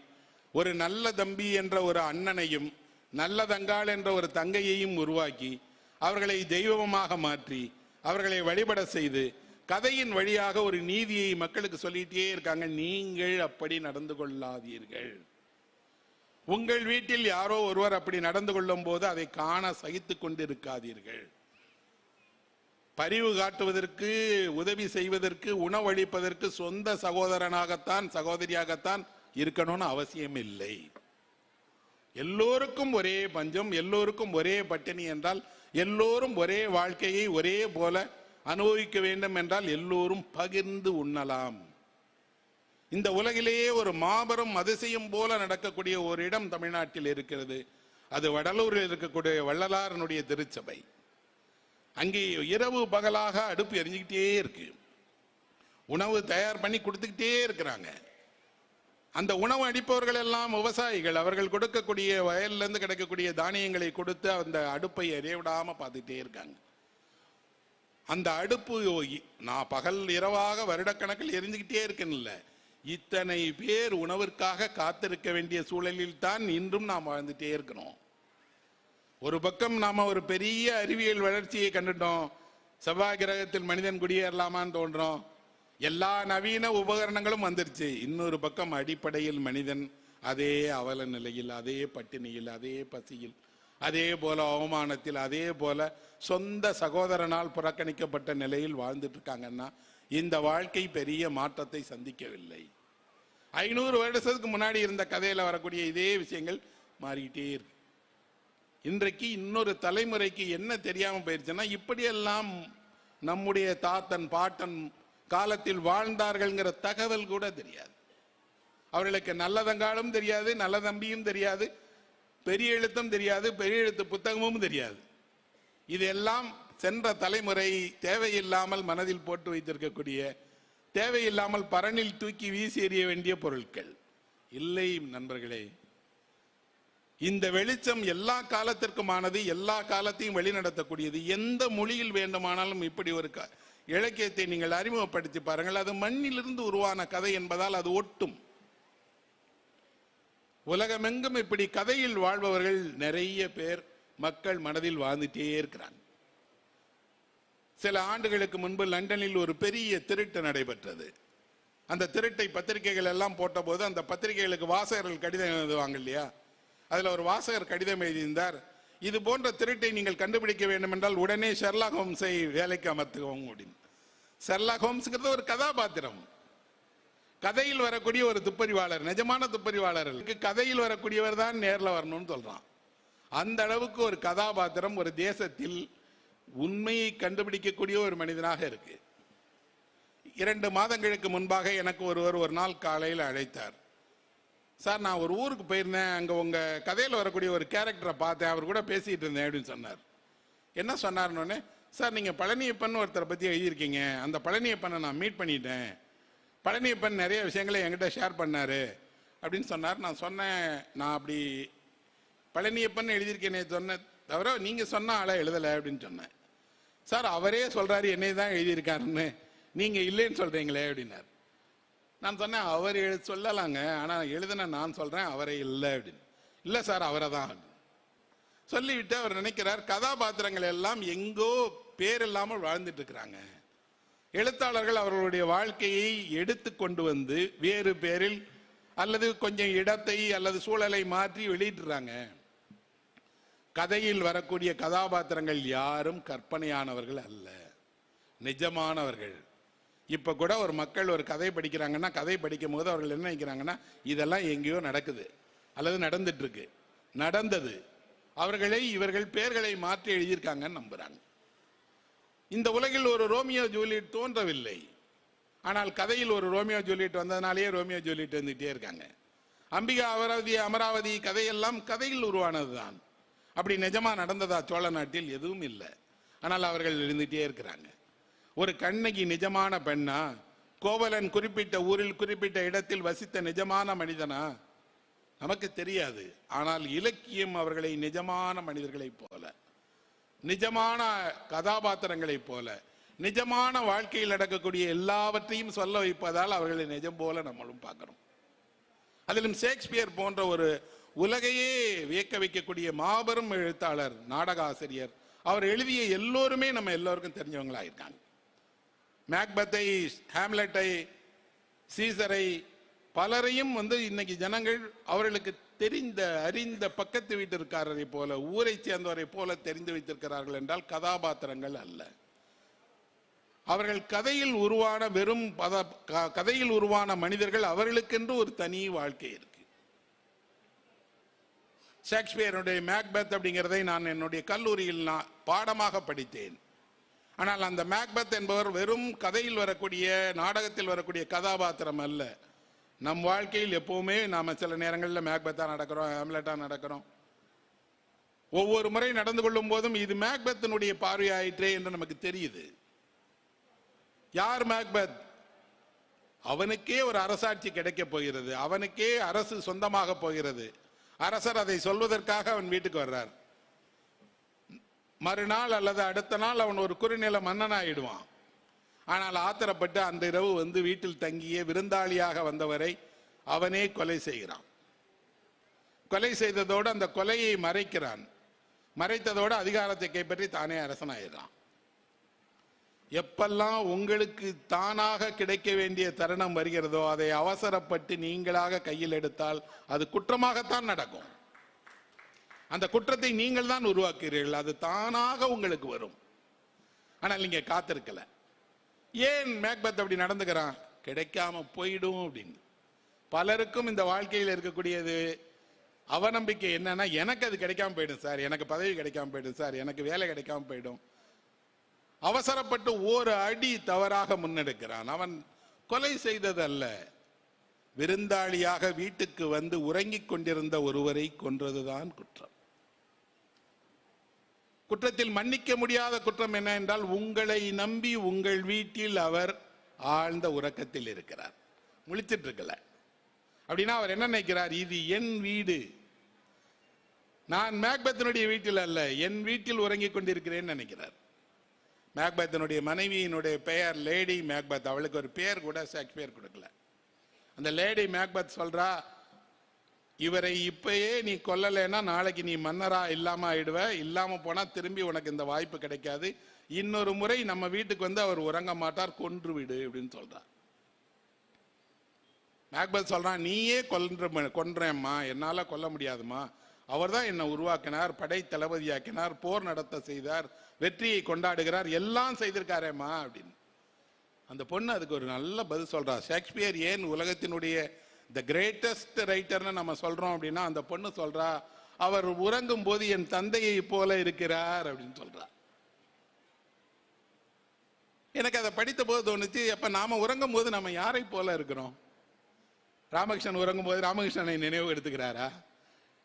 [SPEAKER 1] ஒரு நல்ல தம்பி என்ற ஒரு அண்ணனையும் நல்ல தங்காள் என்ற ஒரு தங்கையையும் உருவாக்கி அவர்களை தெய்வமாக மாற்றி அவர்களை வழிபட செய்து கதையின் வழியாக ஒரு நீதியை மக்களுக்கு சொல்லிட்டே இருக்காங்க. நீங்கள் அப்படி நடந்து கொள்ளாதீர்கள். உங்கள் வீட்டில் யாரோ ஒருவர் அப்படி நடந்து கொள்ளும் போது அதை காண சகித்துக் கொண்டு இருக்காதீர்கள். பரிவு காட்டுவதற்கு, உதவி செய்வதற்கு, உணவளிப்பதற்கு சொந்த சகோதரனாகத்தான் சகோதரியாகத்தான் இருக்கணும்னு அவசியம் இல்லை. எல்லோருக்கும் ஒரே பஞ்சம், எல்லோருக்கும் ஒரே பட்டினி என்றால், எல்லோரும் ஒரே வாழ்க்கையை ஒரே போல அனுபவிக்க வேண்டும் என்றால் எல்லோரும் பகிர்ந்து உண்ணலாம். இந்த உலகிலேயே ஒரு மாபெரும் அதிசயம் போல நடக்கக்கூடிய ஒரு இடம் தமிழ்நாட்டில் இருக்கிறது. அது வடலூரில் இருக்கக்கூடிய வள்ளலாரனுடைய திருச்சபை. அங்கே இரவு பகலாக அடுப்பு எரிஞ்சுக்கிட்டே இருக்கு, உணவு தயார் பண்ணி கொடுத்துக்கிட்டே இருக்கிறாங்க. அந்த உணவு அடிப்பவர்கள் எல்லாம் விவசாயிகள். அவர்கள் கொடுக்கக்கூடிய வயல்லேருந்து கிடைக்கக்கூடிய தானியங்களை கொடுத்து அந்த அடுப்பை எரிய விடாம பார்த்துட்டே இருக்காங்க. அந்த அடுப்பு நான் பகல் இரவாக வருடக்கணக்கில் எரிஞ்சுக்கிட்டே இருக்கேன்ல. இத்தனை பேர் உணவிற்காக காத்திருக்க வேண்டிய சூழலில் தான் இன்றும் நாம் வாழ்ந்துட்டே இருக்கிறோம். ஒரு பக்கம் நாம ஒரு பெரிய அறிவியல் வளர்ச்சியை கண்டுட்டோம். செவ்வாய் கிரகத்தில் மனிதன் குடியேறலாமான்னு தோன்றோம். எல்லா நவீன உபகரணங்களும் வந்துருச்சு. இன்னொரு பக்கம் அடிப்படையில் மனிதன் அதே அவல நிலையில், அதே பட்டினியில், அதே பசியில், அதே போல அவமானத்தில், அதே போல சொந்த சகோதரனால் புறக்கணிக்கப்பட்ட நிலையில் வாழ்ந்துட்டு இருக்காங்கன்னா இந்த வாழ்க்கை பெரிய மாற்றத்தை சந்திக்கவில்லை. 500 வருடத்துக்கு முன்னாடி இருந்த கதையில வரக்கூடிய இதே விஷயங்கள் மாறிக்கிட்டே இருக்கு. இன்றைக்கு இன்னொரு தலைமுறைக்கு என்ன தெரியாம போயிருச்சுன்னா, இப்படியெல்லாம் நம்முடைய தாத்தன் பாட்டன் காலத்தில் வாழ்ந்தார்கள்ங்கிற தகவல் கூட தெரியாது. அவர்களுக்கு நல்லதங்காலும் தெரியாது, நல்ல தம்பியும் தெரியாது, பெரிய எழுத்தும் தெரியாது, பெரிய எழுத்து புத்தகமும் தெரியாது. இதெல்லாம் சென்ற தலைமுறை தேவையில்லாமல் மனதில் போட்டு வைத்திருக்கக்கூடிய, தேவையில்லாமல் பரணில் தூக்கி வீசி எறிய வேண்டிய பொருட்கள் இல்லை நண்பர்களே. இந்த வெளிச்சம் எல்லா காலத்திற்குமானது, எல்லா காலத்தையும் வழிநடத்தக்கூடியது. எந்த மொழியில் வேண்டுமானாலும் இப்படி ஒரு இலக்கியத்தை நீங்கள் அறிமுகப்படுத்தி பாருங்கள். அது மண்ணிலிருந்து உருவான கதை என்பதால் அது ஒட்டும். உலகமெங்கும் இப்படி கதையில் வாழ்பவர்கள் நிறைய பேர் மக்கள் மனதில் வாழ்ந்துட்டே இருக்கிறாங்க. சில ஆண்டுகளுக்கு முன்பு லண்டனில் ஒரு பெரிய திருட்டு நடைபெற்றது. அந்த திருட்டை பத்திரிகைகள் எல்லாம் போட்ட போது அந்த பத்திரிகைகளுக்கு வாசகர்கள் கடிதம் எழுதுவாங்க இல்லையா, அதுல ஒரு வாசகர் கடிதம் எழுதியிருந்தார், இது போன்ற திருட்டை நீங்கள் கண்டுபிடிக்க வேண்டும் என்றால் உடனே ஷெர்லாக் ஹோம்ஸை வேலைக்கு அமர்த்துவோம் அப்படின்னு. ஷெர்லாக் ஹோம்ஸ்ங்கிறது ஒரு கதாபாத்திரம், கதையில் வரக்கூடிய ஒரு துப்பறிவாளர், நிஜமான துப்பறிவாளர்களுக்கு கதையில் வரக்கூடியவர் தான் நேர்ல வரணும்னு சொல்றான். அந்த அளவுக்கு ஒரு கதாபாத்திரம் ஒரு தேசத்தில் உண்மையை கண்டுபிடிக்கக்கூடிய ஒரு மனிதனாக இருக்கு. 2 மாதங்களுக்கு முன்பாக எனக்கு ஒருவர் ஒரு நாள் காலையில் அழைத்தார். சார், நான் ஒரு ஊருக்கு போயிருந்தேன், அங்கே உங்கள் கதையில் வரக்கூடிய ஒரு கேரக்டரை பார்த்தேன், அவர் கூட பேசிகிட்டு இருந்தேன் அப்படின்னு சொன்னார். என்ன சொன்னார்னோடனே, சார் நீங்கள் பழனியப்பன் ஒருத்தரை பற்றி எழுதியிருக்கீங்க, அந்த பழனியப்பனை நான் மீட் பண்ணிட்டேன், பழனியப்பன் நிறைய விஷயங்களை என்கிட்ட ஷேர் பண்ணார் அப்படின்னு சொன்னார். நான் சொன்னேன், நான் அப்படி பழனியப்பன் எழுதியிருக்கேனே சொன்ன தவிர நீங்கள் சொன்ன ஆளை எழுதலை அப்படின்னு சொன்னேன். சார், அவரே சொல்கிறாரு என்னை தான் எழுதியிருக்காருன்னு, நீங்கள் இல்லைன்னு சொல்கிறீங்களே அப்படின்னார். நான் சொன்னேன், அவர் சொல்லலாங்க, ஆனால் எழுதுன நான் சொல்கிறேன் அவரை இல்லை அப்படின்னு. இல்லை சார், அவரை தான் சொல்லிவிட்டு அவர் நினைக்கிறார் கதாபாத்திரங்கள் எல்லாம் எங்கோ பேர் இல்லாமல் வாழ்ந்துட்டு இருக்கிறாங்க. எழுத்தாளர்கள் அவர்களுடைய வாழ்க்கையை எடுத்து கொண்டு வந்து வேறு பேரில் அல்லது கொஞ்சம் இடத்தை அல்லது சூழலை மாற்றி வெளியிடுறாங்க. கதையில் வரக்கூடிய கதாபாத்திரங்கள் யாரும் கற்பனையானவர்கள் அல்ல, நிஜமானவர்கள். இப்ப கூட ஒரு மக்கள் ஒரு கதை படிக்கிறாங்கன்னா, கதை படிக்கும் போது அவர்கள் என்ன நினைக்கிறாங்கன்னா, இதெல்லாம் எங்கேயோ நடக்குது அல்லது நடந்துட்டு இருக்கு, நடந்தது, அவர்களை இவர்கள் பெயர்களை மாற்றி எழுதியிருக்காங்கன்னு நம்புறாங்க. இந்த உலகில் ஒரு ரோமியோ ஜூலியட் தோன்றவில்லை, ஆனால் கதையில் ஒரு ரோமியோ ஜூலியட் வந்ததுனாலேயே ரோமியோ ஜூலியட் வந்துட்டே இருக்காங்க. அம்பிகா அமராவதி கதையெல்லாம் கதையில் உருவானதுதான். அப்படி நிஜமா நடந்ததா சோழ நாட்டில்? எதுவும் இல்லை. ஆனால் அவர்கள் எழுந்துட்டே இருக்கிறாங்க. ஒரு கண்ணகி நிஜமான பெண்ணா? கோவலன் குறிப்பிட்ட ஊரில் குறிப்பிட்ட இடத்தில் வசித்த நிஜமான மனிதனா? நமக்கு தெரியாது. ஆனால் இலக்கியம் அவர்களை நிஜமான மனிதர்களைப் போல, நிஜமான கதாபாத்திரங்களைப் போல, நிஜமான வாழ்க்கையில் நடக்கக்கூடிய எல்லாவற்றையும் சொல்ல வைப்பதால் அவர்களை நிஜம் போல நம்மளும் பார்க்கிறோம். அதிலும் ஷேக்ஸ்பியர் போன்ற ஒரு உலகையே வியக்க வைக்கக்கூடிய மாபெரும் எழுத்தாளர், நாடக ஆசிரியர், அவர் எழுதிய எல்லோருமே நம்ம எல்லோருக்கும் தெரிஞ்சவங்களா இருக்காங்க. மேக்பத்தை, ஹாம்லெட்டை, சீசரை, பலரையும் இன்னைக்கு ஜனங்கள் அவர்களுக்கு தெரிந்த அறிந்த பக்கத்து வீட்டிற்காரரை போல, ஊரை சேர்ந்தவரை போல தெரிந்து வைத்திருக்கிறார்கள் என்றால் கதாபாத்திரங்கள் அல்ல. அவர்கள் கதையில் உருவான வெறும் கதையில் உருவான மனிதர்கள். அவர்களுக்கென்று ஒரு தனி வாழ்க்கை இருக்கு. ஷேக்ஸ்பியருடைய மேக்பெத் அப்படிங்கிறதை நான் என்னுடைய கல்லூரியில் பாடமாக படித்தேன். ஆனால் அந்த மேக்பெத் என்பவர் வெறும் கதையில் வரக்கூடிய, நாடகத்தில் வரக்கூடிய கதாபாத்திரம் அல்ல. நம் வாழ்க்கையில் எப்பவுமே நாம சில நேரங்களில் மேக்பெத்தா நடக்கிறோம், ஹாம்லெட்டா நடக்கிறோம். ஒவ்வொரு முறை நடந்து கொள்ளும் போதும் இது மேக்பெத்தினுடைய பார்வையாயிற்றே என்று நமக்கு தெரியுது. யார் மேக்பெத்? அவனுக்கே ஒரு அரசாட்சி கிடைக்க போகிறது, அவனுக்கே அரசு சொந்தமாக போகிறது. அரசர் அதை சொல்வதற்காக அவன் வீட்டுக்கு வர்றார். மறுநாள் அல்லது அடுத்த நாள் அவன் ஒரு குறுநில மன்னன் ஆயிடுவான். ஆனால் ஆத்திரப்பட்டு அந்த இரவு வீட்டில் தங்கிய விருந்தாளியாக வந்தவரை அவனே கொலை செய்கிறான். கொலை செய்ததோடு அந்த கொலையை மறைக்கிறான். மறைத்ததோடு அதிகாரத்தை கைப்பற்றி தானே அரசனாயிடுறான். எப்பெல்லாம் உங்களுக்கு தானாக கிடைக்க வேண்டிய தருணம் வருகிறதோ அதை அவசரப்பட்டு நீங்களாக கையில் எடுத்தால் அது குற்றமாகத்தான் நடக்கும். அந்த குற்றத்தை நீங்கள் தான் உருவாக்குகிறீர்கள், அது தானாக உங்களுக்கு வரும். ஆனால் நீங்க காத்திருக்கல. ஏன் மேக்பெத் அப்படி நடந்துக்கிறான்? கிடைக்காம போயிடும் அப்படின்னு. பலருக்கும் இந்த வாழ்க்கையில் இருக்கக்கூடியது அவநம்பிக்கை என்னன்னா, எனக்கு அது கிடைக்காம போயிடும் சார், எனக்கு பதவி கிடைக்காம போயிடும் சார், எனக்கு வேலை கிடைக்காம போயிடும். அவசரப்பட்டு ஒரு அடி தவறாக முன்னெடுக்கிறான். அவன் கொலை செய்தது அல்ல, விருந்தாளியாக வீட்டுக்கு உறங்கிக் கொண்டிருந்த ஒருவரை கொன்றதுதான் குற்றம். குற்றத்தில் மன்னிக்க முடியாத குற்றம் என்ன என்றால், உங்களை நம்பி உங்கள் வீட்டில் அவர் ஆழ்ந்த உறக்கத்தில் இருக்கிறார், முழிச்சிட்டு இருக்கல. அப்படின்னா அவர் என்ன நினைக்கிறார்? இது என் வீடு, நான் மேக்பெத்தினுடைய வீட்டில் அல்ல, என் வீட்டில் உறங்கிக் கொண்டிருக்கிறேன் நினைக்கிறார். மேக்பெத்தினுடைய மனைவியினுடைய பெயர் லேடி மேக்பெத். அவளுக்கு ஒரு பெயர் கூட ஷேக்ஸ்பியர் கொடுக்கல. அந்த லேடி மேக்பெத் சொல்றா, இவரை இப்பயே நீ கொல்லலைன்னா நாளைக்கு நீ மன்னரா இல்லாம ஆயிடுவ, இல்லாம போனா திரும்பி உனக்கு இந்த வாய்ப்பு கிடைக்காது, இன்னொரு முறை நம்ம வீட்டுக்கு அவர் உறங்க மாட்டார், கொன்று விடு அப்படின்னு சொல்றார். மேக்பெத் சொல்றான், நீயே கொன்றேம்மா, என்னால கொல்ல முடியாதுமா, அவர் தான் என்னை உருவாக்கினார், படை தளபதியாக்கினார், போர் நடத்த செய்தார், வெற்றியை கொண்டாடுகிறார், எல்லாம் செய்திருக்காரேம்மா அப்படின்னு. அந்த பொண்ணு அதுக்கு ஒரு நல்ல பதில் சொல்றா. ஷேக்ஸ்பியர் ஏன் உலகத்தினுடைய த கிரேட்டஸ்ட் ரைட்டர்னு நம்ம சொல்றோம் அப்படின்னா, அந்த பொண்ணு சொல்றா, அவர் உறங்கும் போது என் தந்தையை போல இருக்கிறார் அப்படின்னு சொல்றா. எனக்கு அதை படித்த போது தோணுச்சு, அப்ப நாம உறங்கும் போது நம்ம யாரை போல இருக்கிறோம்? ராமகிருஷ்ணன் உறங்கும் போது ராமகிருஷ்ணனை நினைவு எடுத்துக்கிறாரா?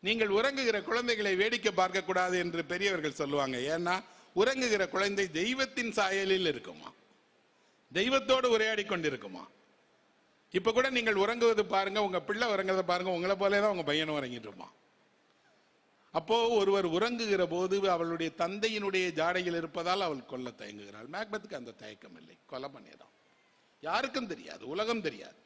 [SPEAKER 1] நீங்கள் உறங்குகிற குழந்தைகளை வேடிக்கை பார்க்க கூடாது என்று பெரியவர்கள் சொல்லுவாங்க. ஏன்னா உறங்குகிற குழந்தை தெய்வத்தின் சாயலில் இருக்குமா, தெய்வத்தோடு உரையாடி கொண்டிருக்குமா. இப்ப கூட நீங்கள் உறங்குவது பாருங்க, உங்க பிள்ளை உறங்குறத பாருங்க, உங்களை போலேதான் உங்க பையனும் உறங்கிட்டு இருப்பான். அப்போ ஒருவர் உறங்குகிற போது அவளுடைய தந்தையினுடைய ஜாடையில் இருப்பதால் அவள் கொல்ல தயங்குகிறாள். மேக்பெத்துக்கு அந்த தயக்கம் இல்லை, கொலை பண்ணியதான். யாருக்கும் தெரியாது, உலகம் தெரியாது.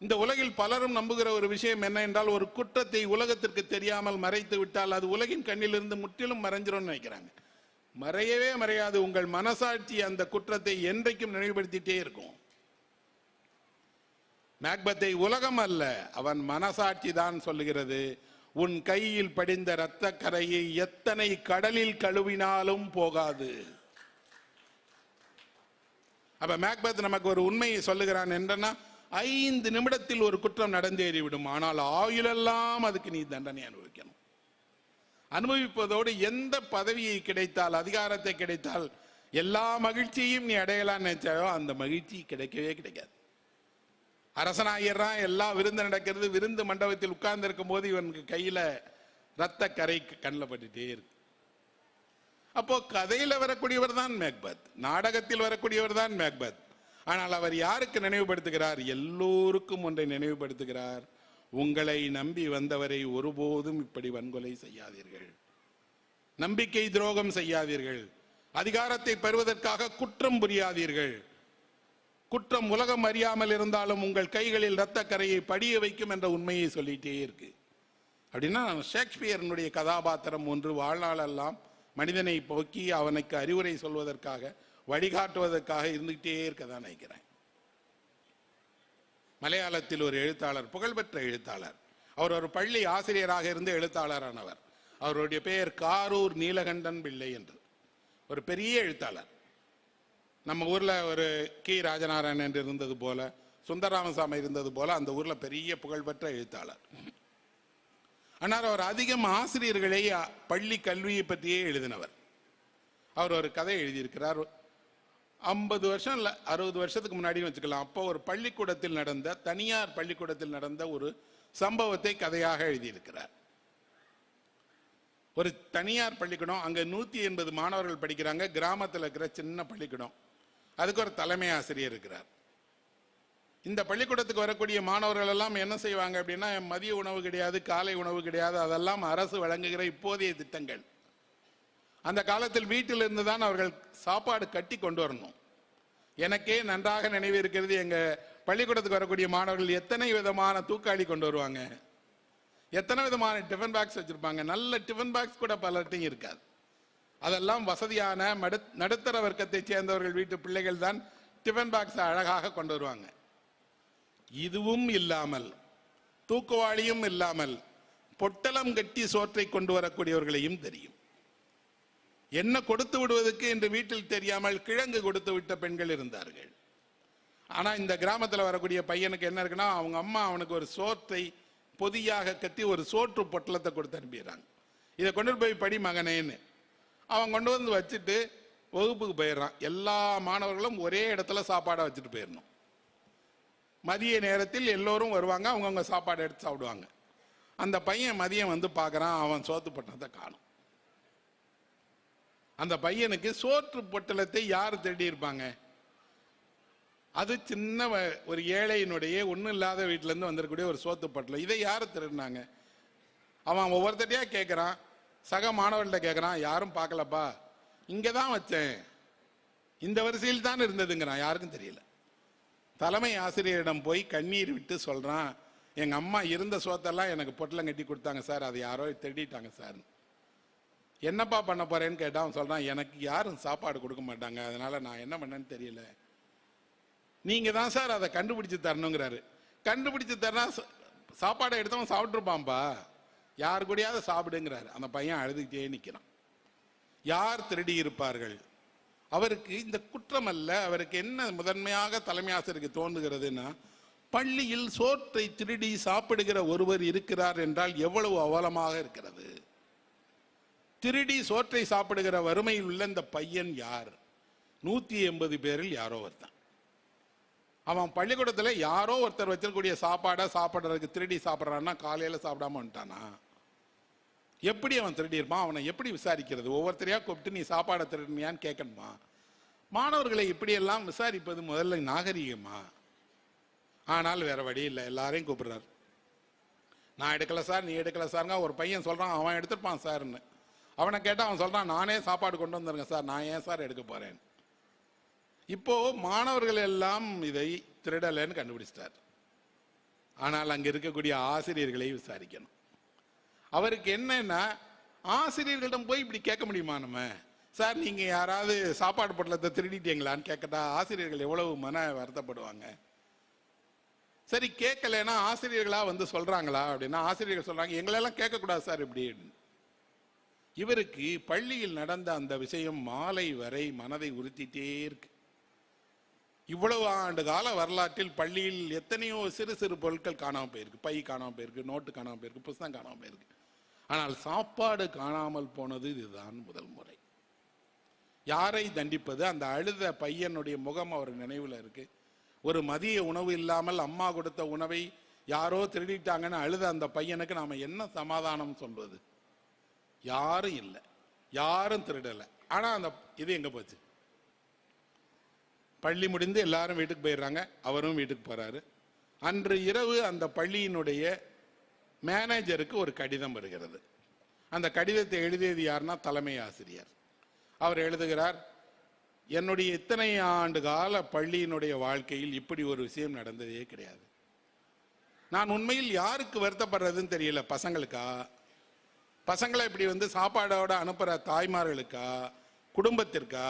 [SPEAKER 1] இந்த உலகில் பலரும் நம்புகிற ஒரு விஷயம் என்ன என்றால், ஒரு குற்றத்தை உலகத்திற்கு தெரியாமல் மறைத்து விட்டால் அது உலகின் கண்ணிலிருந்து முற்றிலும் மறைஞ்சிரும்னு நினைக்கிறாங்க. மறையவே மறையாது. உங்கள் மனசாட்சி அந்த குற்றத்தை என்றைக்கும் நினைவுபடுத்திட்டே இருக்கும். மேக்பெத்தை உலகம் அல்ல, அவன் மனசாட்சி தான் சொல்லுகிறது, உன் கையில் படிந்த இரத்த கரையை எத்தனை கடலில் கழுவினாலும் போகாது. அப்ப மேக்பெத் நமக்கு ஒரு உண்மையை சொல்லுகிறான் என்றனா 5 நிமிடத்தில் ஒரு குற்றம் நடந்தேறிவிடும், ஆனால் ஆயுளெல்லாம் அதுக்கு நீ தண்டனை அனுபவிக்கணும். அனுபவிப்பதோடு எந்த பதவியை கிடைத்தால், அதிகாரத்தை கிடைத்தால் எல்லா மகிழ்ச்சியையும் நீ அடையலாம் நினைச்சாயோ அந்த மகிழ்ச்சி கிடைக்கவே கிடைக்காது. அரசனாயிரம் எல்லா விருந்து நடக்கிறது, விருந்து மண்டபத்தில் உட்கார்ந்து இருக்கும் போது இவனுக்கு கையில ரத்த கரை கண்ணில் பட்டுட்டே இருக்கு. அப்போ கதையில வரக்கூடியவர் தான் மேக்பெத், நாடகத்தில் வரக்கூடியவர் தான் மேக்பெத். ஆனால் அவர் யாருக்கு நினைவுபடுத்துகிறார்? எல்லோருக்கும் ஒன்றை நினைவுபடுத்துகிறார், உங்களை நம்பி வந்தவரை ஒருபோதும் இப்படி வன்கொலை செய்யாதீர்கள், நம்பிக்கை துரோகம் செய்யாதீர்கள், அதிகாரத்தை பெறுவதற்காக குற்றம் புரியாதீர்கள். குற்றம் உலகம் அறியாமல் இருந்தாலும் உங்கள் கைகளில் இரத்த கரையை படிய வைக்கும் என்ற உண்மையை சொல்லிட்டே இருக்கு. அப்படின்னா ஷேக்ஸ்பியரனுடைய கதாபாத்திரம் ஒன்று வாழ்நாளெல்லாம் மனிதனை போக்கி அவனுக்கு அறிவுரை சொல்வதற்காக, வழிகாட்டுவதற்காக இருந்துகிட்டே இருக்கதான் நினைக்கிறேன். மலையாளத்தில் ஒரு எழுத்தாளர், புகழ்பெற்ற எழுத்தாளர், அவர் ஒரு பள்ளி ஆசிரியராக இருந்து எழுத்தாளரானவர். அவருடைய பெயர் காரூர் நீலகண்டன் பிள்ளை என்று, ஒரு பெரிய எழுத்தாளர். நம்ம ஊர்ல ஒரு கி ராஜநாராயணன் என்று இருந்தது போல, சுந்தரராமசாமி இருந்தது போல அந்த ஊர்ல பெரிய புகழ்பெற்ற எழுத்தாளர். ஆனால் அவர் அதிகம் ஆசிரியர்களை பள்ளி கல்வியை பற்றியே எழுதினவர். அவர் ஒரு கதை எழுதியிருக்கிறார். 50 வருஷம் இல்லை 60 வருஷத்துக்கு முன்னாடி வச்சுக்கலாம். அப்போ ஒரு பள்ளிக்கூடத்தில் நடந்த, தனியார் பள்ளிக்கூடத்தில் நடந்த ஒரு சம்பவத்தை கதையாக எழுதியிருக்கிறார். ஒரு தனியார் பள்ளிக்கூடம், அங்க 180 மாணவர்கள் படிக்கிறாங்க. கிராமத்தில் இருக்கிற சின்ன பள்ளிக்கூடம், அதுக்கு ஒரு தலைமை ஆசிரியர் இருக்கிறார். இந்த பள்ளிக்கூடத்துக்கு வரக்கூடிய மாணவர்கள் எல்லாம் என்ன செய்வாங்க அப்படின்னா, மதிய உணவு கிடையாது, காலை உணவு கிடையாது, அதெல்லாம் அரசு வழங்குகிற இப்போதைய திட்டங்கள். அந்த காலத்தில் வீட்டில் இருந்து தான் அவர்கள் சாப்பாடு கட்டி கொண்டு வரணும். எனக்கே நன்றாக நினைவு இருக்கிறது, எங்க பள்ளிக்கூடத்துக்கு வரக்கூடிய மாணவர்கள் எத்தனை விதமான தூக்காளி கொண்டு வருவாங்க, எத்தனை விதமான டிஃபன் பாக்ஸ் வச்சிருப்பாங்க. நல்ல டிஃபன் பாக்ஸ் கூட பலர்ட்டையும் இருக்காது. அதெல்லாம் வசதியான நடுத்தர வர்க்கத்தை சேர்ந்தவர்கள் வீட்டு பிள்ளைகள் தான் டிஃபன் பாக்ஸ் அழகாக கொண்டு வருவாங்க. இதுவும் இல்லாமல், தூக்குவாளியும் இல்லாமல், பொட்டலம் கட்டி சோற்றை கொண்டு வரக்கூடியவர்களையும் தெரியும். என்ன கொடுத்து விடுவதற்கு என்று வீட்டில் தெரியாமல் கிழங்கு கொடுத்து விட்ட பெண்கள் இருந்தார்கள். ஆனா இந்த கிராமத்தில் வரக்கூடிய பையனுக்கு என்ன இருக்குன்னா, அவங்க அம்மா அவனுக்கு ஒரு சோற்றை பொதியாக கட்டி ஒரு சோற்று பொட்டலத்தை கொடுத்து அனுப்பிடுறாங்க. இதை கொண்டு போய் படி மகனேன்னு அவன் கொண்டு வந்து வச்சுட்டு வகுப்புக்கு போயிடுறான். எல்லா மாணவர்களும் ஒரே இடத்துல சாப்பாடை வச்சுட்டு போயிடணும். மதிய நேரத்தில் எல்லோரும் வருவாங்க, அவங்கவுங்க சாப்பாடு எடுத்து சாப்பிடுவாங்க. அந்த பையன் மதியம் வந்து பார்க்குறான், அவன் சோத்து பொட்டலத்தை காணும். அந்த பையனுக்கு சோற்று பொட்டலத்தை யார் தேடி இருப்பாங்க? அது சின்ன ஒரு ஏழையினுடைய ஒன்றும் இல்லாத வீட்டிலேருந்து வந்திருக்கக்கூடிய ஒரு சோத்து பொட்டலம். இதை யார் திருடினாங்க? அவன் ஒவ்வொருத்தரையா கேட்குறான், சக மாணவர்கள்ட்ட கேட்குறான், யாரும் பார்க்கலப்பா, இங்கே தான் வச்சேன், இந்த வரிசையில் தான் இருந்ததுங்கிறான், யாருக்கும் தெரியல. தலைமை ஆசிரியரிடம் போய் கண்ணீர் விட்டு சொல்கிறான், எங்கள் அம்மா இருந்த சோத்தெல்லாம் எனக்கு பொட்டலம் கட்டி கொடுத்தாங்க சார், அதை யாரோ திருடிட்டாங்க சார். என்னப்பா பண்ண போறேன்னு கேட்டால் அவன் சொல்கிறான், எனக்கு யாரும் சாப்பாடு கொடுக்க மாட்டாங்க, அதனால நான் என்ன பண்ணேன்னு தெரியல, நீங்கள் தான் சார் அதை கண்டுபிடிச்சு தரணுங்கிறாரு. கண்டுபிடிச்சு தரனா சாப்பாடை எடுத்தவன் சாப்பிட்ருப்பான்பா, யார் கூடயாவது சாப்பிடுங்கிறாரு. அந்த பையன் அழுதுகிட்டே நிற்கிறான். யார் திருடி இருப்பார்கள்? அவருக்கு இந்த குற்றம் அல்ல, அவருக்கு என்ன முதன்மையாக தலைமை ஆசிரியருக்கு தோன்றுகிறதுன்னா, பள்ளியில் சோற்றை திருடி சாப்பிடுகிற ஒருவர் இருக்கிறார் என்றால் எவ்வளவு அவலமாக இருக்கிறது. திருடி சோற்றை சாப்பிடுகிற வறுமையில் உள்ள இந்த பையன் யார்? 180 பேரில் யாரோ ஒருத்தன். அவன் பள்ளிக்கூடத்தில் யாரோ ஒருத்தர் வச்சிருக்கக்கூடிய சாப்பாடை சாப்பிட்றதுக்கு திருடி சாப்பிட்றான்னா காலையில் சாப்பிடாம வந்துட்டானா? எப்படி அவன் திருடி இருப்பான்? அவனை எப்படி விசாரிக்கிறது? ஒவ்வொருத்தரையா கூப்பிட்டு நீ சாப்பாடை திருடினியான்னு கேட்கணுமா? மாணவர்களை இப்படியெல்லாம் விசாரிப்பது முதல்ல நாகரிகமா? ஆனால் வேற வழி இல்லை, எல்லாரையும் கூப்பிடுறாரு. நான் எடுக்கல சார், நீ எடுக்கல சாருங்க. ஒரு பையன் சொல்றான், அவன் எடுத்துருப்பான் சார்ன்னு. அவனை கேட்டால் அவன் சொல்றான், நானே சாப்பாடு கொண்டு வந்துருங்க சார், நான் ஏன் சார் எடுக்க போறேன். இப்போ மாணவர்கள் எல்லாம் இதை திருடலைன்னு கண்டுபிடிச்சிட்டார். ஆனால் அங்க இருக்கக்கூடிய ஆசிரியர்களை விசாரிக்கணும். அவருக்கு என்னன்னா, ஆசிரியர்களிடம் போய் இப்படி கேட்க முடியுமா நம்ம? சார் நீங்க யாராவது சாப்பாடு பொட்டலத்தை திருடிட்டீங்களான்னு கேட்கட்டா ஆசிரியர்கள் எவ்வளவு மன வருத்தப்படுவாங்க. சரி கேட்கலன்னா ஆசிரியர்களா வந்து சொல்றாங்களா அப்படின்னா, ஆசிரியர்கள் சொல்றாங்க எங்களெல்லாம் கேட்கக்கூடாது சார் இப்படி. இவருக்கு பள்ளியில் நடந்த அந்த விஷயம் மாலை வரை மனதை உறுத்திட்டே இருக்கு. இவ்வளவு ஆண்டு கால வரலாற்றில் பள்ளியில் எத்தனையோ சிறு சிறு பொருட்கள் காணாமல் போயிருக்கு. பை காணாமல் போயிருக்கு, நோட்டு காணாமல் போயிருக்கு, புத்தகம் காணாமல் போயிருக்கு. ஆனால் சாப்பாடு காணாமல் போனது இதுதான் முதல் முறை. யாரை தண்டிப்பது? அந்த அழுத பையனுடைய முகம் அவர் நினைவில் இருக்கு. ஒரு மதிய உணவு இல்லாமல் அம்மா கொடுத்த உணவை யாரோ திருடிட்டாங்கன்னு அழுத அந்த பையனுக்கு நாம என்ன சமாதானம் சொல்வது? யாரும் இல்லை, யாரும் திருடலை. ஆனா அந்த இது எங்க போச்சு? பள்ளி முடிந்து எல்லாரும் வீட்டுக்கு போயிடுறாங்க, அவரும் வீட்டுக்கு போறாரு. அன்று இரவு அந்த பள்ளியினுடைய மேனேஜருக்கு ஒரு கடிதம் வருகிறது. அந்த கடிதத்தை எழுதியது யாருன்னா தலைமை ஆசிரியர். அவர் எழுதுகிறார், என்னுடைய இத்தனை ஆண்டு கால பள்ளியினுடைய வாழ்க்கையில் இப்படி ஒரு விஷயம் நடந்ததே கிடையாது. நான் உண்மையில் யாருக்கு வருத்தப்படுறதுன்னு தெரியல. பசங்களுக்கா, பசங்களை இப்படி சாப்பாடோட அனுப்புற தாய்மார்களுக்கா, குடும்பத்திற்கா,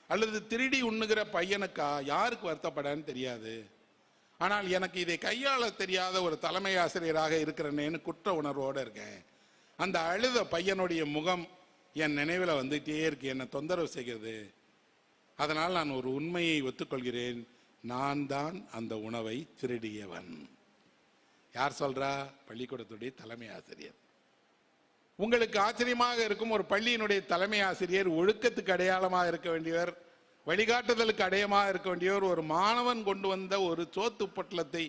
[SPEAKER 1] அல்லது திருடி உண்ணுகிற பையனுக்கா, யாருக்கு வருத்தப்படன்னு தெரியாது. ஆனால் எனக்கு இதை கையாள தெரியாத ஒரு தலைமை ஆசிரியராக இருக்கிறேன்னு குற்ற உணர்வோடு இருக்கேன். அந்த அழுத பையனுடைய முகம் என் நினைவில் வந்துட்டே இருக்கு, என்னை தொந்தரவு செய்கிறது. அதனால் நான் ஒரு உண்மையை ஒத்துக்கொள்கிறேன், நான் தான் அந்த உணவை திருடியவன். யார் சொல்றா? பள்ளிக்கூடத்துடைய தலைமை ஆசிரியர். உங்களுக்கு ஆச்சரியமாக இருக்கும், ஒரு பள்ளியினுடைய தலைமை ஆசிரியர் ஒழுக்கத்துக்கு அடையாளமாக இருக்க வேண்டியவர், வழிகாட்டுதலுக்கு அடையாளமாக இருக்க வேண்டியவர், ஒரு மாணவன் கொண்டு வந்த ஒரு சோத்து பொட்டலத்தை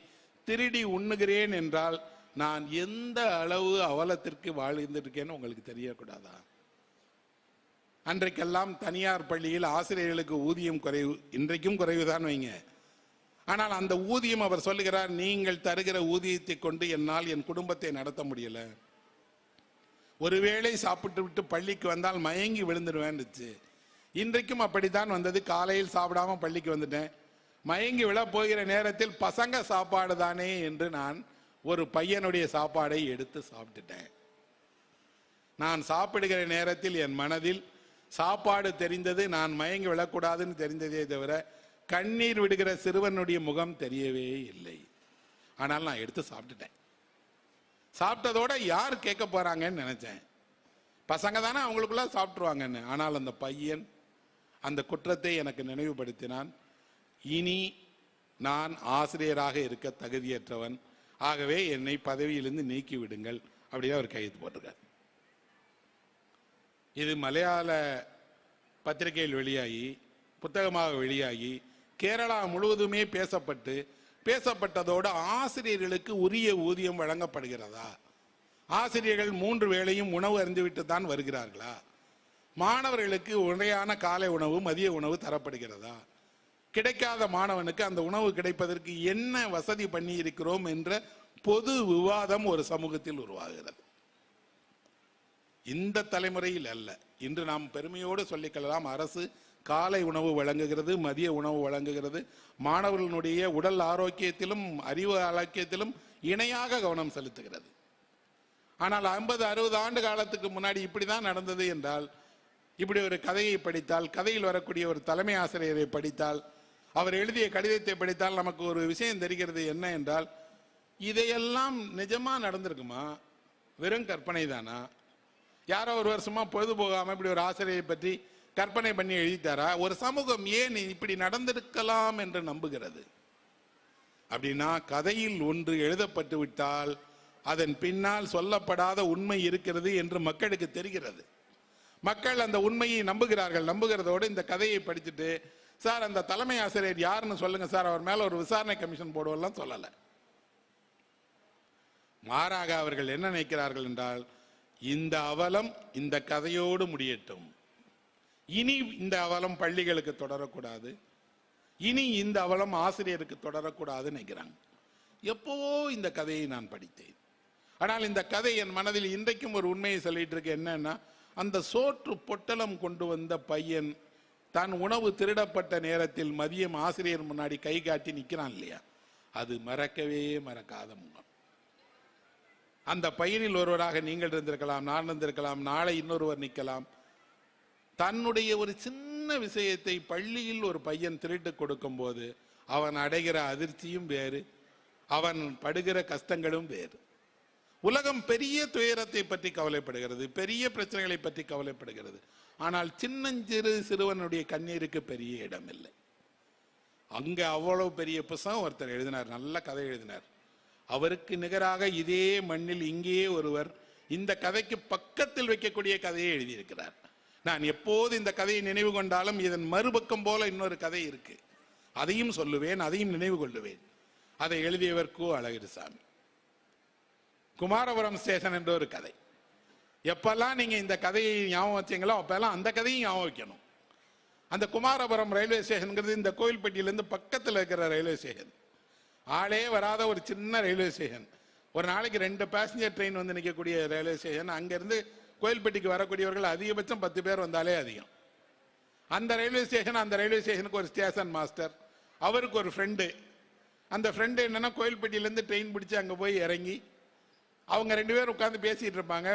[SPEAKER 1] திருடி உண்ணுகிறேன் என்றால் நான் எந்த அளவு அவலத்திற்கு வாழ்ந்திருக்கேன்னு உங்களுக்கு தெரியக்கூடாதா? அன்றைக்கெல்லாம் தனியார் பள்ளியில் ஆசிரியர்களுக்கு ஊதியம் குறைவு, இன்றைக்கும் குறைவுதான் வைங்க. ஆனால் அந்த ஊதியம், அவர் சொல்லுகிறார், நீங்கள் தருகிற ஊதியத்தை கொண்டு என்னால் என் குடும்பத்தை நடத்த முடியல. ஒருவேளை சாப்பிட்டு விட்டு பள்ளிக்கு வந்தால் மயங்கி விழுந்துடுவேன். இன்றைக்கும் அப்படித்தான் வந்தது. காலையில் சாப்பிடாம பள்ளிக்கு வந்துட்டேன். மயங்கி விழ போகிற நேரத்தில் பசங்க சாப்பாடு தானே என்று நான் ஒரு பையனுடைய சாப்பாடை எடுத்து சாப்பிட்டுட்டேன். நான் சாப்பிடுகிற நேரத்தில் என் மனதில் சாப்பாடு தெரிந்தது, நான் மயங்கி விழக்கூடாதுன்னு தெரிந்ததே தவிர கண்ணீர் விடுகிற சிறுவனுடைய முகம் தெரியவே இல்லை. ஆனால் நான் எடுத்து சாப்பிட்டுட்டேன். சாப்பிட்டதோட யார் கேட்க போறாங்கன்னு நினைச்சேன். பசங்க தானே, அவங்களுக்குள்ள சாப்பிட்டுருவாங்கன்னு. ஆனால் அந்த பையன் அந்த குற்றத்தை எனக்கு நினைவுபடுத்தினான். இனி நான் ஆசிரியராக இருக்க தகுதியற்றவன், ஆகவே என்னை பதவியிலிருந்து நீக்கி விடுங்கள் அப்படின்னு அவர் கையெழுத்து போட்டிருக்கார். இது மலையாள பத்திரிகையில் வெளியாகி, புத்தகமாக வெளியாகி, கேரளா முழுவதுமே பேசப்பட்டதோடு ஆசிரியர்களுக்கு உரிய ஊதியம் வழங்கப்படுகிறதா? ஆசிரியர்கள் 3 வேளையும் உணவு அருந்திவிட்டு தான் வருகிறார்களா? மாணவர்களுக்கு முறையான காலை உணவு, மதிய உணவு தரப்படுகிறதா? கிடைக்காத மாணவனுக்கு அந்த உணவு கிடைப்பதற்கு என்ன வசதி பண்ணி இருக்கிறோம் என்ற பொது விவாதம் ஒரு சமூகத்தில் உருவாகிறது. இந்த தலைமுறையில் அல்ல. இன்று நாம் பெருமையோடு சொல்லிக்கொள்ளலாம், அரசு காலை உணவு வழங்குகிறது, மதிய உணவு வழங்குகிறது. மாணவர்களுடைய உடல் ஆரோக்கியத்திலும் அறிவு ஆரோக்கியத்திலும் இணையாக கவனம் செலுத்துகிறது. ஆனால் 50-60 ஆண்டு காலத்துக்கு முன்னாடி இப்படிதான் நடந்தது என்றால், இப்படி ஒரு கதையை படித்தால், கதையில் வரக்கூடிய ஒரு தலைமை ஆசிரியரை படித்தால், அவர் எழுதிய கடிதத்தை படித்தால் நமக்கு ஒரு விஷயம் தெரிகிறது. என்ன என்றால், இதையெல்லாம் நிஜமா நடந்திருக்குமா? வெறும் கற்பனை தானா? யாரோ ஒரு வருஷமா பொழுது போகாம இப்படி ஒரு ஆசிரியரை பற்றி கற்பனை பண்ணி எழுதிட்டாரா? ஒரு சமூகம் ஏன் இப்படி நடந்திருக்கலாம் என்று நம்புகிறது? அப்படின்னா கதையில் ஒன்று எழுதப்பட்டு விட்டால் அதன் பின்னால் சொல்லப்படாத உண்மை இருக்கிறது என்று மக்களுக்கு தெரிகிறது. மக்கள் அந்த உண்மையை நம்புகிறார்கள். நம்புகிறதோடு இந்த கதையை படிச்சுட்டு, சார் அந்த தலைமை ஆசிரியர் யாருன்னு சொல்லுங்க சார், அவர் மேல ஒரு விசாரணை கமிஷன் போடுவதெல்லாம் சொல்லல. மாறாக அவர்கள் என்ன நினைக்கிறார்கள் என்றால், இந்த அவலம் இந்த கதையோடு முடியட்டும், இனி இந்த அவலம் பள்ளிகளுக்கு தொடரக்கூடாது, இனி இந்த அவலம் ஆசிரியருக்கு தொடரக்கூடாதுன்னு நினைக்கிறாங்க. எப்போவோ இந்த கதையை நான் படித்தேன். ஆனால் இந்த கதை என் மனதில் இன்றைக்கும் ஒரு உண்மையை சொல்லிட்டு இருக்கு. என்னன்னா, அந்த சோற்று பொட்டலம் கொண்டு வந்த பையன் தான் உணவு திருடப்பட்ட நேரத்தில் மதியம் ஆசிரியர் முன்னாடி கை காட்டி நிற்கிறான் இல்லையா, அது மறக்கவே மறக்காத முகம். அந்த பையனில் ஒருவராக நீங்கள் இருந்திருக்கலாம், நான் இருந்திருக்கலாம், நாளை இன்னொருவர் நிற்கலாம். தன்னுடைய ஒரு சின்ன விஷயத்தை பள்ளியில் ஒரு பையன் திருட்டு கொடுக்கும் போது அவன் அடைகிற அதிர்ச்சியும் வேறு, அவன் படுகிற கஷ்டங்களும் வேறு. உலகம் பெரிய துயரத்தை பற்றி கவலைப்படுகிறது, பெரிய பிரச்சனைகளை பற்றி கவலைப்படுகிறது. ஆனால் சின்னஞ்சிறு சிறுவனுடைய கண்ணீருக்கு பெரிய இடம் இல்லை. அங்க அவ்வளவு பெரிய புத்தகம் ஒருத்தர் எழுதினார், நல்ல கதை எழுதினார். அவருக்கு நிகராக இதே மண்ணில் இங்கேயே ஒருவர் இந்த கதைக்கு பக்கத்தில் வைக்கக்கூடிய கதையை எழுதியிருக்கிறார். நான் எப்போது இந்த கதையை நினைவு கொண்டாலும் இதன் மறுபக்கம் போல இன்னொரு கதை இருக்கு, அதையும் சொல்லுவேன், அதையும் நினைவு கொள்ளுவேன். அதை எழுதியவர் கு. அழகிரிசாமி. குமாரபுரம் ஸ்டேஷன் என்ற ஒரு கதை. எப்பெல்லாம் நீங்க இந்த கதையை ஞாபகம் வச்சீங்களோ அப்பெல்லாம் அந்த கதையும் ஞாபகம் வைக்கணும். அந்த குமாரபுரம் ரயில்வே ஸ்டேஷனுங்கிறது இந்த கோயில்பட்டியிலேருந்து பக்கத்தில் இருக்கிற ரயில்வே ஸ்டேஷன். ஆளே வராத ஒரு சின்ன ரயில்வே ஸ்டேஷன். ஒரு நாளைக்கு 2 பேசஞ்சர் ட்ரெயின் வந்து நிற்கக்கூடிய ரயில்வே ஸ்டேஷன். அங்கேருந்து கோயில்பட்டிக்கு வரக்கூடியவர்கள் அதிகபட்சம் 10 பேர் வந்தாலே அதிகம். அந்த ரயில்வே ஸ்டேஷன், அந்த ரயில்வே ஸ்டேஷனுக்கு ஒரு ஸ்டேஷன் மாஸ்டர், அவருக்கு ஒரு ஃப்ரெண்டு. அந்த ஃப்ரெண்டு என்னன்னா கோயில்பட்டியிலேருந்து ட்ரெயின் பிடிச்சி அங்கே போய் இறங்கி அவங்க 2 பேரும் உட்காந்து பேசிட்டு இருப்பாங்க.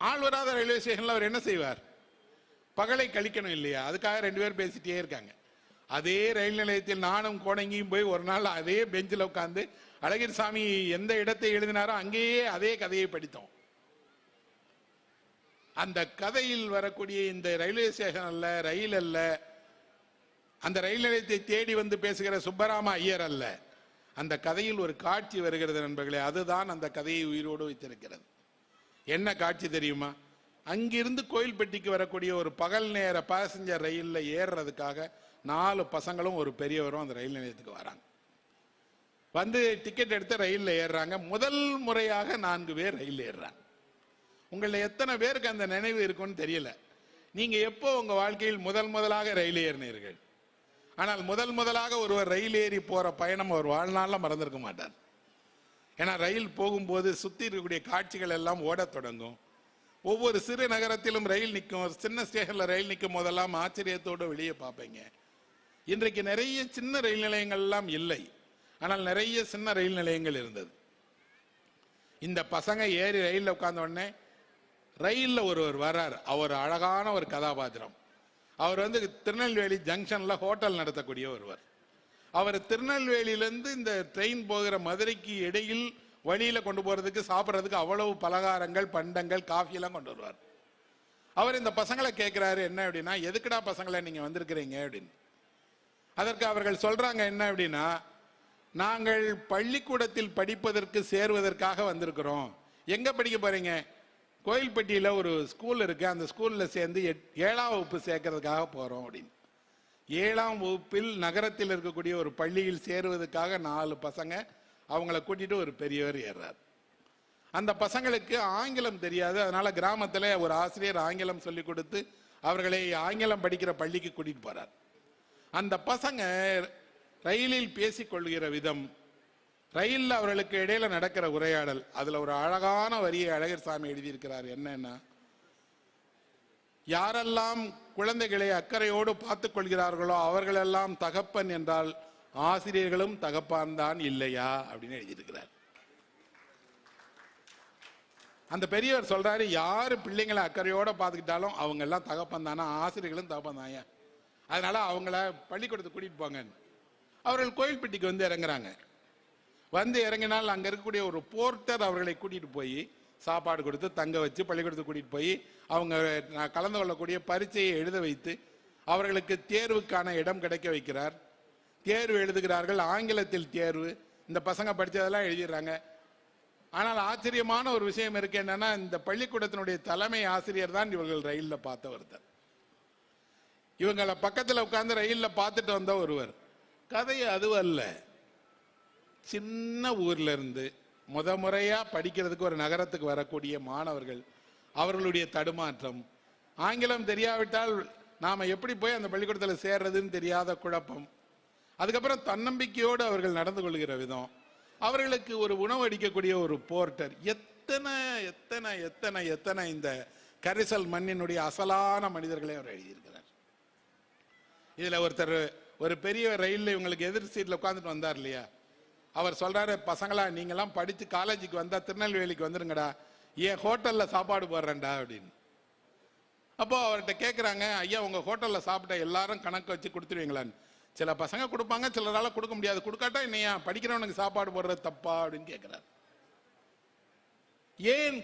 [SPEAKER 1] ஆள் வராத ரயில்வே ஸ்டேஷனில் அவர் என்ன செய்வார்? பகலை கழிக்கணும் இல்லையா, அதுக்காக 2 பேர் பேசிட்டே இருக்காங்க. அதே ரயில் நிலையத்தில் நானும் கோணங்கியும் போய் ஒரு நாள் அதே பெஞ்சில் உட்காந்து அழகிரிசாமி எந்த இடத்தை எழுதினாரோ அங்கேயே அதே கதையை படித்தோம். அந்த கதையில் வரக்கூடிய இந்த ரயில்வே ஸ்டேஷன் அல்ல, ரயில் அல்ல, அந்த ரயில் நிலையத்தை தேடி வந்து பேசுகிற சுப்பராம ஐயர் அல்ல, அந்த கதையில் ஒரு காட்சி வருகிறது நண்பர்களே. அதுதான் அந்த கதையை உயிரோடு வைத்திருக்கிறது. என்ன காட்சி தெரியுமா? அங்கிருந்து கோயில்பட்டிக்கு வரக்கூடிய ஒரு பகல் நேர பேசஞ்சர் ரயிலில் ஏறுறதுக்காக 4 பசங்களும் ஒரு பெரியவரும் அந்த ரயில் நிலையத்துக்கு வராங்க. வந்து டிக்கெட் எடுத்து ரயிலில் ஏறுறாங்க. முதல் முறையாக 4 பேர் ரயில் ஏறுறாங்க. உங்களில் எத்தனை பேருக்கு அந்த நினைவு இருக்குன்னு தெரியல. நீங்க எப்போ உங்க வாழ்க்கையில் முதலாக ரயில் ஏறினீர்கள்? ஆனால் முதலாக ஒருவர் ரயில் ஏறி போற பயணம் அவர் வாழ்நாளில் மறந்திருக்க மாட்டார். ஏன்னா ரயில் போகும்போது சுற்றி இருக்கக்கூடிய காட்சிகள் எல்லாம் ஓடத் தொடங்கும். ஒவ்வொரு சிறு நகரத்திலும் ரயில் நிற்கும். சின்ன ஸ்டேஷன்ல ரயில் நிற்கும் போதெல்லாம் ஆச்சரியத்தோடு வெளியே பார்ப்பீங்க. இன்றைக்கு நிறைய சின்ன ரயில் நிலையங்கள் எல்லாம் இல்லை, ஆனால் நிறைய சின்ன ரயில் நிலையங்கள் இருந்தது. இந்த பசங்க ஏறி ரயிலில் உட்கார்ந்த உடனே ரயில்ல ஒருவர் வர்றார். அவர் அழகான ஒரு கதாபாத்திரம். அவர் வந்து திருநெல்வேலி ஜங்ஷன்ல ஹோட்டல் நடத்தக்கூடிய ஒருவர். அவர் திருநெல்வேலியிலேருந்து இந்த ட்ரெயின் போகிற மதுரைக்கு இடையில் வழியில கொண்டு போறதுக்கு சாப்பிட்றதுக்கு அவ்வளவு பலகாரங்கள், பண்டங்கள், காஃபி எல்லாம் கொண்டு வருவார். அவர் இந்த பசங்களை கேட்கிறாரு, என்ன அப்படின்னா, எதுக்குடா பசங்களை நீங்க வந்திருக்கிறீங்க அப்படின்னு. அதற்கு அவர்கள் சொல்றாங்க, என்ன அப்படின்னா, நாங்கள் பள்ளிக்கூடத்தில் படிப்பதற்கு சேருவதற்காக வந்திருக்கிறோம். எங்க படிக்க போறீங்க? கோயில்பட்டியில ஒரு ஸ்கூல் இருக்கு, அந்த ஸ்கூல்ல சேர்ந்து 7ஆம் வகுப்பு சேர்க்கறதுக்காக போறோம் அப்படின்னு. 7ஆம் வகுப்பில் நகரத்தில் இருக்கக்கூடிய ஒரு பள்ளியில் சேருவதற்காக 4 பசங்க அவங்கள கூட்டிட்டு ஒரு பெரியவர் ஏறார். அந்த பசங்களுக்கு ஆங்கிலம் தெரியாது. அதனால கிராமத்தில் ஒரு ஆசிரியர் ஆங்கிலம் சொல்லி கொடுத்து அவர்களை ஆங்கிலம் படிக்கிற பள்ளிக்கு கூட்டிட்டு போறார். அந்த பசங்க ரயிலில் பேசிக் கொள்கிற விதம், ரயிலில் அவர்களுக்கு இடையில நடக்கிற உரையாடல், அதுல ஒரு அழகான வரியை அழகிரிசாமி எழுதியிருக்கிறார். என்னன்னா, யாரெல்லாம் குழந்தைகளை அக்கறையோடு பார்த்துக் கொள்கிறார்களோ அவர்களெல்லாம் தகப்பன் என்றால் ஆசிரியர்களும் தகப்பான் தான் இல்லையா அப்படின்னு எழுதியிருக்கிறார். அந்த பெரியவர் சொல்றாரு, யாரு பிள்ளைங்களை அக்கறையோட பார்த்துக்கிட்டாலும் அவங்க எல்லாம் தகப்பன் தானே, ஆசிரியர்களும் தகப்பன் தாயா, அதனால அவங்கள பள்ளிக்கூடத்துக்கு கூட்டிட்டு போங்க. அவர்கள் கோயில்பட்டிக்கு வந்து இறங்குறாங்க. வந்து இறங்கினால் அங்க இருக்கக்கூடிய ஒரு போர்ட்டர் அவர்களை கூட்டிட்டு போய் சாப்பாடு கொடுத்து தங்க வச்சு பள்ளிக்கூடத்துக்கு கூட்டிட்டு போய் அவங்க கலந்து கொள்ளக்கூடிய பரீட்சையை எழுத வைத்து அவர்களுக்கு தேர்வுக்கான இடம் கிடைக்க வைக்கிறார். தேர்வு எழுதுகிறார்கள். ஆங்கிலத்தில் தேர்வு. இந்த பசங்க படிச்சதெல்லாம் எழுதிடுறாங்க. ஆனால் ஆச்சரியமான ஒரு விஷயம் இருக்கு. என்னன்னா, இந்த பள்ளிக்கூடத்தினுடைய தலைமை ஆசிரியர் தான் இவர்கள் ரயிலில் பார்த்த ஒருத்தர். இவங்களை பக்கத்தில் உட்கார்ந்து ரயிலில் பார்த்துட்டு வந்த ஒருவர். கதை அதுவல்ல. சின்ன ஊர்ல இருந்து முறையா படிக்கிறதுக்கு ஒரு நகரத்துக்கு வரக்கூடிய மாணவர்கள், அவர்களுடைய தடுமாற்றம், ஆங்கிலம் தெரியாவிட்டால் நாம எப்படி போய் அந்த பள்ளிக்கூடத்தில் சேர்றதுன்னு தெரியாத குழப்பம், அதுக்கப்புறம் தன்னம்பிக்கையோடு அவர்கள் நடந்து கொள்கிற விதம், அவர்களுக்கு ஒரு உணவு அடிக்கக்கூடிய ஒரு போர்ட்டர், எத்தனை எத்தனை எத்தனை எத்தனை இந்த கரிசல் மண்ணினுடைய அசலான மனிதர்களை அவர் எழுதியிருக்கிறார். இதுல ஒருத்தர் ஒரு பெரிய ரயில்ல இவங்களுக்கு எதிர் சீட்ல உட்கார்ந்துட்டு வந்தார் இல்லையா, அவர் சொல்றாரு, பசங்களா நீங்கெல்லாம் படிச்சு காலேஜுக்கு வந்தா திருநெல்வேலிக்கு வந்துருங்கடா, ஏன் ஹோட்டல்ல சாப்பாடு போடுறேன்டா அப்படின்னு. அப்போ அவர்கிட்ட கேட்குறாங்க, ஐயா உங்க ஹோட்டல்ல சாப்பிட்ட எல்லாரும் கணக்கு வச்சு கொடுத்துருவீங்களான்னு. சில பசங்க கொடுப்பாங்க, சிலரால கொடுக்க முடியாது. கொடுக்காட்டா என்னையா படிக்கிறவனுக்கு சாப்பாடு போடுறது தப்பா அப்படின்னு கேட்கிறார். ஏன்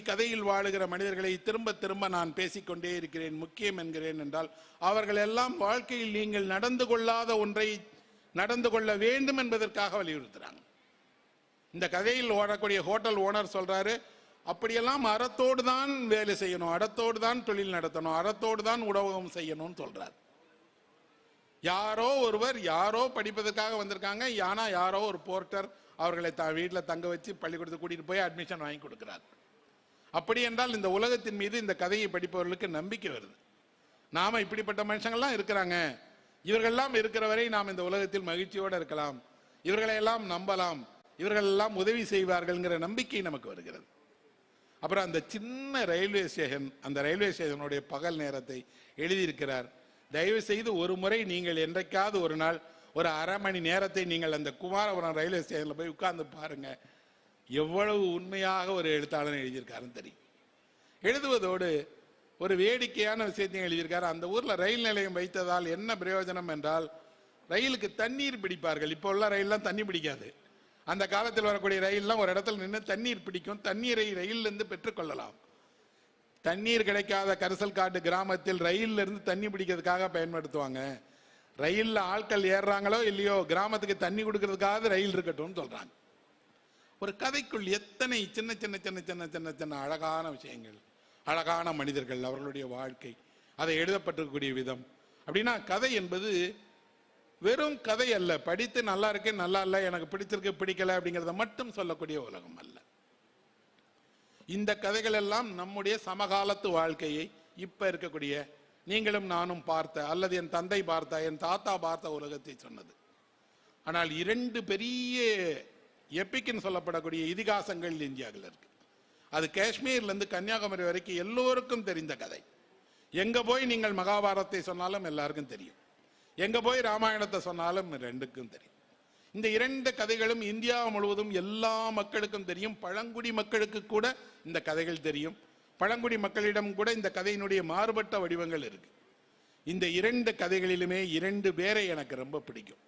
[SPEAKER 1] கதையில் வாழுகிற மனிதர்களை திரும்ப திரும்ப நான் பேசிக்கொண்டே இருக்கிறேன், முக்கியம் என்கிறேன் என்றால், அவர்கள் எல்லாம் வாழ்க்கையில் நீங்கள் நடந்து கொள்ளாத ஒன்றை நடந்து கொள்ள வேண்டும் என்பதற்காக வலியுறுத்துறாங்க. இந்த கதையில் ஓடக்கூடிய ஹோட்டல் ஓனர் சொல்றாரு, அப்படியெல்லாம் அறத்தோடு தான் வேலை செய்யணும், அறத்தோடு தான் தொழில் நடத்தணும், அறத்தோடு தான் உணவகம் செய்யணும்னு சொல்றார். யாரோ ஒருவர் யாரோ படிப்பதற்காக வந்திருக்காங்க, ஆனா யாரோ ஒரு போர்ட்டர் அவர்களை வீட்டில் தங்க வச்சு பள்ளிக்கூடத்துக்கு கூட்டிட்டு போய் அட்மிஷன் வாங்கி கொடுக்கிறார். அப்படி என்றால் இந்த உலகத்தின் மீது இந்த கதையை படிப்பவர்களுக்கு நம்பிக்கை வருது. நாம இப்படிப்பட்ட மனுஷங்கள்லாம் இருக்கிறாங்க, இவர்கள்லாம் இருக்கிற வரை நாம் இந்த உலகத்தில் மகிழ்ச்சியோடு இருக்கலாம், இவர்களை எல்லாம் நம்பலாம், இவர்கள் எல்லாம் உதவி செய்வார்கள்ங்கிற நம்பிக்கை நமக்கு வருகிறது. அப்புறம் அந்த சின்ன ரயில்வே ஸ்டேஷன், அந்த ரயில்வே ஸ்டேஷனுடைய பகல் நேரத்தை எழுதியிருக்கிறார். தயவு செய்து ஒரு முறை நீங்கள் என்றைக்காவது ஒரு நாள் ஒரு அரை மணி நேரத்தை நீங்கள் அந்த குமாரபுரம் ரயில்வே ஸ்டேஷனில் போய் உட்கார்ந்து பாருங்க, எவ்வளவு உண்மையாக ஒரு எழுத்தாளர் எழுதியிருக்காருன்னு தெரியும். எழுதுவதோடு ஒரு வேடிக்கையான விஷயத்தையும் எழுதியிருக்காரு. அந்த ஊர்ல ரயில் நிலையம் வைத்ததால் என்ன பிரயோஜனம் என்றால், ரயிலுக்கு தண்ணீர் பிடிப்பார்கள். இப்போ உள்ள ரயில்லாம் தண்ணி பிடிக்காது. அந்த காலத்தில் வரக்கூடிய ரயில்லாம் ஒரு இடத்துல நின்று தண்ணீர் பிடிக்கும், தண்ணீரை ரயிலிருந்து பெற்றுக்கொள்ளலாம். தண்ணீர் கிடைக்காத கரிசல் காட்டு கிராமத்தில் ரயில்ல இருந்து தண்ணி பிடிக்கிறதுக்காக பயன்படுத்துவாங்க. ரயில்ல ஆட்கள் ஏறுறாங்களோ இல்லையோ, கிராமத்துக்கு தண்ணி கொடுக்கறதுக்காக ரயில் இருக்கட்டும் சொல்றாங்க. ஒரு கதைக்குள் எத்தனை சின்ன சின்ன சின்ன சின்ன சின்ன சின்ன அழகான விஷயங்கள், அழகான மனிதர்கள், அவர்களுடைய வாழ்க்கை, அதை எழுதப்பட்டிருக்கக்கூடிய விதம். அப்படின்னா கதை என்பது வெறும் கதை அல்ல, படித்து நல்லா இருக்கு நல்லா இல்லை, எனக்கு பிடிச்சிருக்கு பிடிக்கல அப்படிங்கிறத மட்டும் சொல்லக்கூடிய உலகம் அல்ல. இந்த கதைகள் எல்லாம் நம்முடைய சமகாலத்து வாழ்க்கையை, இப்ப இருக்கக்கூடிய நீங்களும் நானும் பார்த்த, அல்லது என் தந்தை பார்த்த, என் தாத்தா பார்த்த உலகத்தை சொன்னது. ஆனால் இரண்டு பெரிய எப்பிக்னு சொல்லப்படக்கூடிய இதிகாசங்கள் இந்தியாவில் இருக்கு. அது காஷ்மீர்ல இருந்து கன்னியாகுமரி வரைக்கும் எல்லோருக்கும் தெரிந்த கதை. எங்க போய் நீங்கள் மகாபாரதத்தை சொன்னாலும் எல்லாருக்கும் தெரியும், எங்க போய் ராமாயணத்தை சொன்னாலும் ரெண்டுக்கும் தெரியும். இந்த இரண்டு கதைகளும் இந்தியா முழுவதும் எல்லா மக்களுக்கும் தெரியும். பழங்குடி மக்களுக்கு கூட இந்த கதைகள் தெரியும். பழங்குடி மக்களிடம் கூட இந்த கதையினுடைய மாறுபட்ட வடிவங்கள் இருக்கு. இந்த இரண்டு கதைகளிலுமே இரண்டு பேரை எனக்கு ரொம்ப பிடிக்கும்.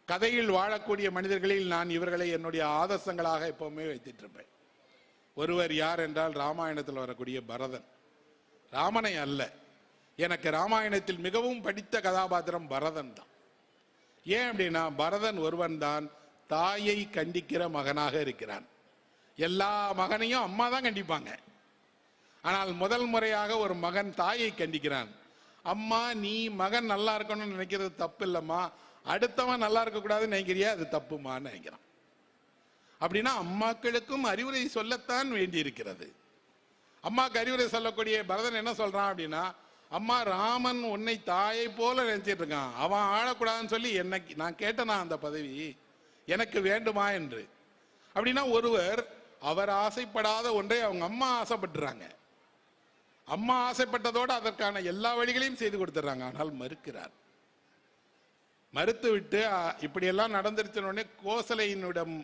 [SPEAKER 1] கதையில் வாழக்கூடிய மனிதர்களில் நான் இவர்களை என்னுடைய ஆதர்சங்களாக எப்பவுமே வைத்துட்டு இருப்பேன். ஒருவர் யார் என்றால் ராமாயணத்தில் வரக்கூடிய பரதன். ராமனை அல்ல, எனக்கு ராமாயணத்தில் மிகவும் படித்த கதாபாத்திரம் பரதன் தான். ஏன் அப்படின்னா, பரதன் ஒருவன் தான் தாயை கண்டிக்கிற மகனாக இருக்கிறான். எல்லா மகனையும் அம்மா தான் கண்டிப்பாங்க. ஆனால் முதல் முறையாக ஒரு மகன் தாயை கண்டிக்கிறான். அம்மா, நீ மகன் நல்லா இருக்கணும்னு நினைக்கிறது தப்பு இல்லம்மா, அடுத்தவன் நல்லா இருக்க கூடாதுன்னு நினைக்கிறியா, அது தப்புமான்னு நினைக்கிறான். அப்படின்னா அம்மாக்களுக்கும் அறிவுரை சொல்லத்தான் வேண்டி இருக்கிறது. அம்மாக்கு அறிவுரை சொல்லக்கூடிய பரதன் என்ன சொல்றான் அப்படின்னா, அம்மா, ராமன் உன்னை தாயை போல நினைச்சிட்டு இருக்கான், அவன் ஆளக்கூடாதுன்னு சொல்லி என்னைக்கு நான் கேட்டனா அந்த பதவி எனக்கு வேண்டுமா என்று. அப்படின்னா ஒருவர் அவர் ஆசைப்படாத ஒன்றை அவங்க அம்மா ஆசைப்பட்டுறாங்க. அம்மா ஆசைப்பட்டதோடு அதற்கான எல்லா வழிகளையும் செய்து கொடுத்துறாங்க. ஆனால் மறுக்கிறார். மறுத்து விட்டு இப்படியெல்லாம் நடந்துருச்சுன்னு கோசலையினிடம்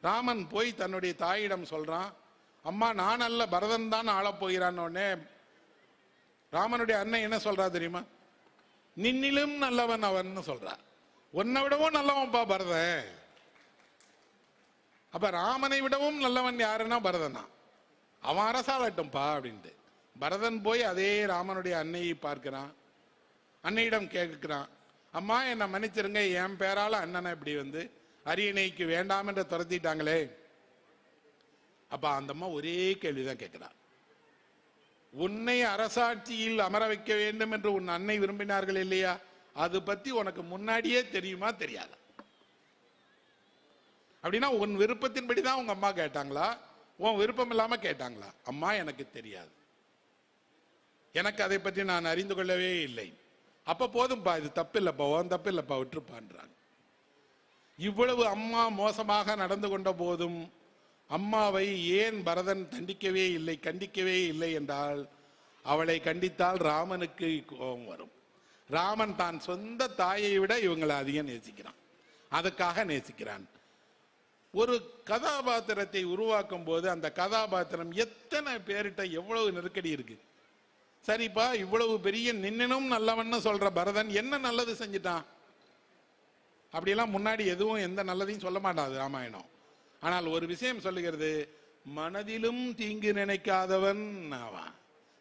[SPEAKER 1] ராமன் போய் தன்னுடைய தாயிடம் சொல்றான், அம்மா, நான் அல்ல பரதன் தான் ஆளப்போகிறான்னு. ராமனுடைய அண்ணன் என்ன சொல்றா தெரியுமா, நின்னிலும் நல்லவன் அவன் சொல்றா. உன்னை விடவும் நல்லவன்பா பரதன். அப்ப ராமனை விடவும் நல்லவன் யாருன்னா பரதனா, அவன் அரசாளட்டும்பா அப்படின்ட்டு. பரதன் போய் அதே ராமனுடைய அன்னையை பார்க்கிறான். அன்னையிடம் கேட்கிறான், அம்மா என்னை மன்னிச்சிருங்க, என் பேரால அண்ணனை இப்படி அரியணைக்கு வேண்டாம் என்று துரத்திட்டாங்களே. அப்ப அந்த அம்மா ஒரே கேள்விதான் கேட்கிறார், உன்னை அரசாட்சியில் அமர வைக்க வேண்டும் என்று உன் அன்னை விரும்பினார்கள் இல்லையா, அது பத்தி உனக்கு முன்னாடியே தெரியுமா தெரியாதா? அப்படின்னா உன் விருப்பத்தின்படி தான் உங்க அம்மா கேட்டாங்களா, உன் விருப்பம் இல்லாம கேட்டாங்களா? அம்மா, எனக்கு தெரியாது, எனக்கு அதை பற்றி நான் அறிந்து கொள்ளவே இல்லை. அப்ப போதும்பா, இது தப்பு இல்லப்பா, உன் தப்பு இல்லப்பா, விட்டுருப்பான்றாங்க. இவ்வளவு அம்மா மோசமாக நடந்து கொண்ட போதும் அம்மாவை ஏன் பரதன் தண்டிக்கவே இல்லை, கண்டிக்கவே இல்லை என்றால், அவளை கண்டித்தால் ராமனுக்கு கோபம் வரும். ராமன் தான் சொந்த தாயை விட இவங்களை அதிகம் நேசிக்கிறான், அதுக்காக நேசிக்கிறான். ஒரு கதாபாத்திரத்தை உருவாக்கும் போது அந்த கதாபாத்திரம் எத்தனை பேரிட்ட எவ்வளவு நெருக்கடி இருக்கு. சரிப்பா, இவ்வளவு பெரிய நின்னனும் நல்லவன்னு சொல்ற பரதன் என்ன நல்லது செஞ்சிட்டான்? அப்படியெல்லாம் முன்னாடி எதுவும் எந்த நல்லதையும் சொல்ல மாட்டாது ராமாயணம். ஆனால் ஒரு விஷயம் சொல்லுகிறது, மனதிலும் தீங்கு நினைக்காதவன் ஆவான்.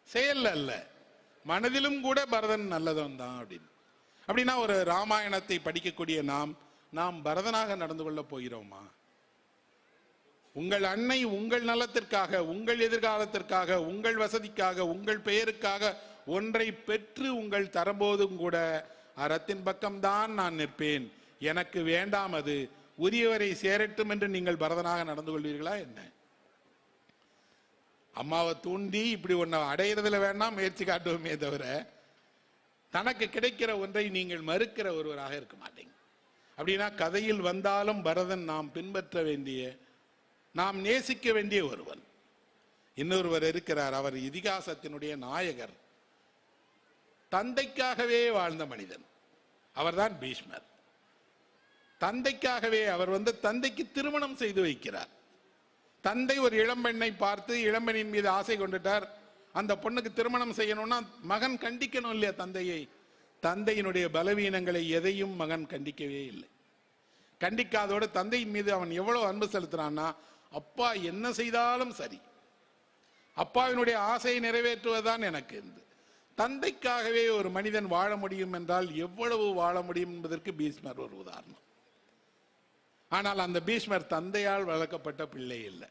[SPEAKER 1] செயல் அல்ல, மனதிலும் கூட பரதன் நல்லவன் தான் அப்படின்னு. அப்படின்னா ஒரு ராமாயணத்தை படிக்கக்கூடிய நாம் பரதனாக நடந்து கொள்ள போகிறோமா? உங்கள் அன்னை உங்கள் நலத்திற்காக, உங்கள் எதிர்காலத்திற்காக, உங்கள் வசதிக்காக, உங்கள் பெயருக்காக ஒன்றை பெற்று உங்கள் தரம்போதும் கூட அறத்தின் பக்கம்தான் நான் நிற்பேன், எனக்கு வேண்டாம், அது உரியவரை சேரட்டும் என்று நீங்கள் பரதனாக நடந்து கொள்வீர்களா என்ன? அம்மாவை தூண்டி இப்படி ஒன்றை அடையிறதுல வேண்டாம் முயற்சி காட்டுவோமே தவிர தனக்கு கிடைக்கிற ஒன்றை நீங்கள் மறுக்கிற ஒருவராக இருக்க மாட்டீங்க. அப்படின்னா கதையில் வந்தாலும் பரதன் நாம் பின்பற்ற வேண்டிய, நாம் நேசிக்க வேண்டிய ஒருவன். இன்னொருவர் இருக்கிறார், அவர் இதிகாசத்தினுடைய நாயகர், தந்தைக்காகவே வாழ்ந்த மனிதன், அவர்தான் பீஷ்மர். தந்தைக்காகவே அவர் தந்தைக்கு திருமணம் செய்து வைக்கிறார். தந்தை ஒரு இளம்பெண்ணை பார்த்து இளம்பெண்ணின் மீது ஆசை கொண்டுட்டார். அந்த பொண்ணுக்கு திருமணம் செய்யணும்னா மகன் கண்டிக்கணும் இல்லையா தந்தையை? தந்தையினுடைய பலவீனங்களை எதையும் மகன் கண்டிக்கவே இல்லை. கண்டிக்காதோடு தந்தையின் மீது அவன் எவ்வளவு அன்பு செலுத்தினான்னா, அப்பா என்ன செய்தாலும் சரி, அப்பாவினுடைய ஆசையை நிறைவேற்றுவதுதான் எனக்கு. தந்தைக்காகவே ஒரு மனிதன் வாழ முடியும் என்றால் எவ்வளவு வாழ முடியும் என்பதற்கு பீஷ்மர் ஒரு உதாரணம். ஆனால் அந்த பீஷ்மர் தந்தையால் வளர்க்கப்பட்ட பிள்ளை இல்லை.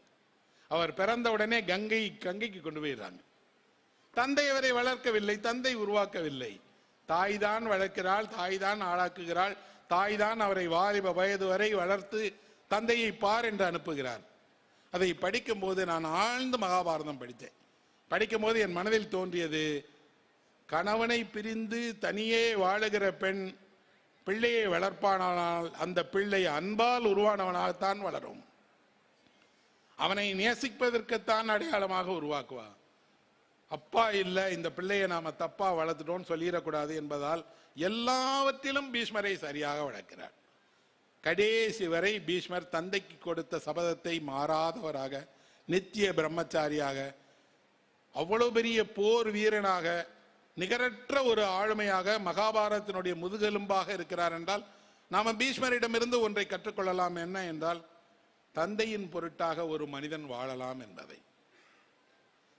[SPEAKER 1] அவர் பிறந்த உடனே கங்கைக்கு கொண்டு போயிடுறாங்க. தந்தை அவரை வளர்க்கவில்லை, தந்தை உருவாக்கவில்லை. தாய் தான் வளர்க்கிறாள், தாய் தான் ஆளாக்குகிறாள், தாய் தான் அவரை வாலிப வயது வரை வளர்த்து தந்தையை பார் என்று அனுப்புகிறார். அதை படிக்கும் போது நான் ஆழ்ந்த மகாபாரதம் படித்தேன். படிக்கும் போது என் மனதில் தோன்றியது, கணவனை பிரிந்து தனியே வாழுகிற பெண் பிள்ளையை வளர்ப்பானால் அந்த பிள்ளை அன்பால் உருவானவனாகத்தான் வளரும், அவனை நேசிப்பதற்குத்தான் அடையாளமாக உருவாக்குவா. அப்பா இல்லை, இந்த பிள்ளையை நாம தப்பா வளர்த்துட்டோம்னு சொல்லிடக்கூடாது என்பதால் எல்லாவற்றிலும் பீஷ்மரை சரியாக வளர்க்கிறார். கடைசி வரை பீஷ்மர் தந்தைக்கு கொடுத்த சபதத்தை மாறாதவராக, நித்திய பிரம்மச்சாரியாக, அவ்வளவு பெரிய போர் வீரனாக, நிகரற்ற ஒரு ஆளுமையாக, மகாபாரதத்தினுடைய முதுகெலும்பாக இருக்கிறார் என்றால் நாம பீஷ்மரிடமிருந்து ஒன்றை கற்றுக்கொள்ளலாம். என்ன என்றால், தந்தையின் பொருட்டாக ஒரு மனிதன் வாழலாம் என்பதை.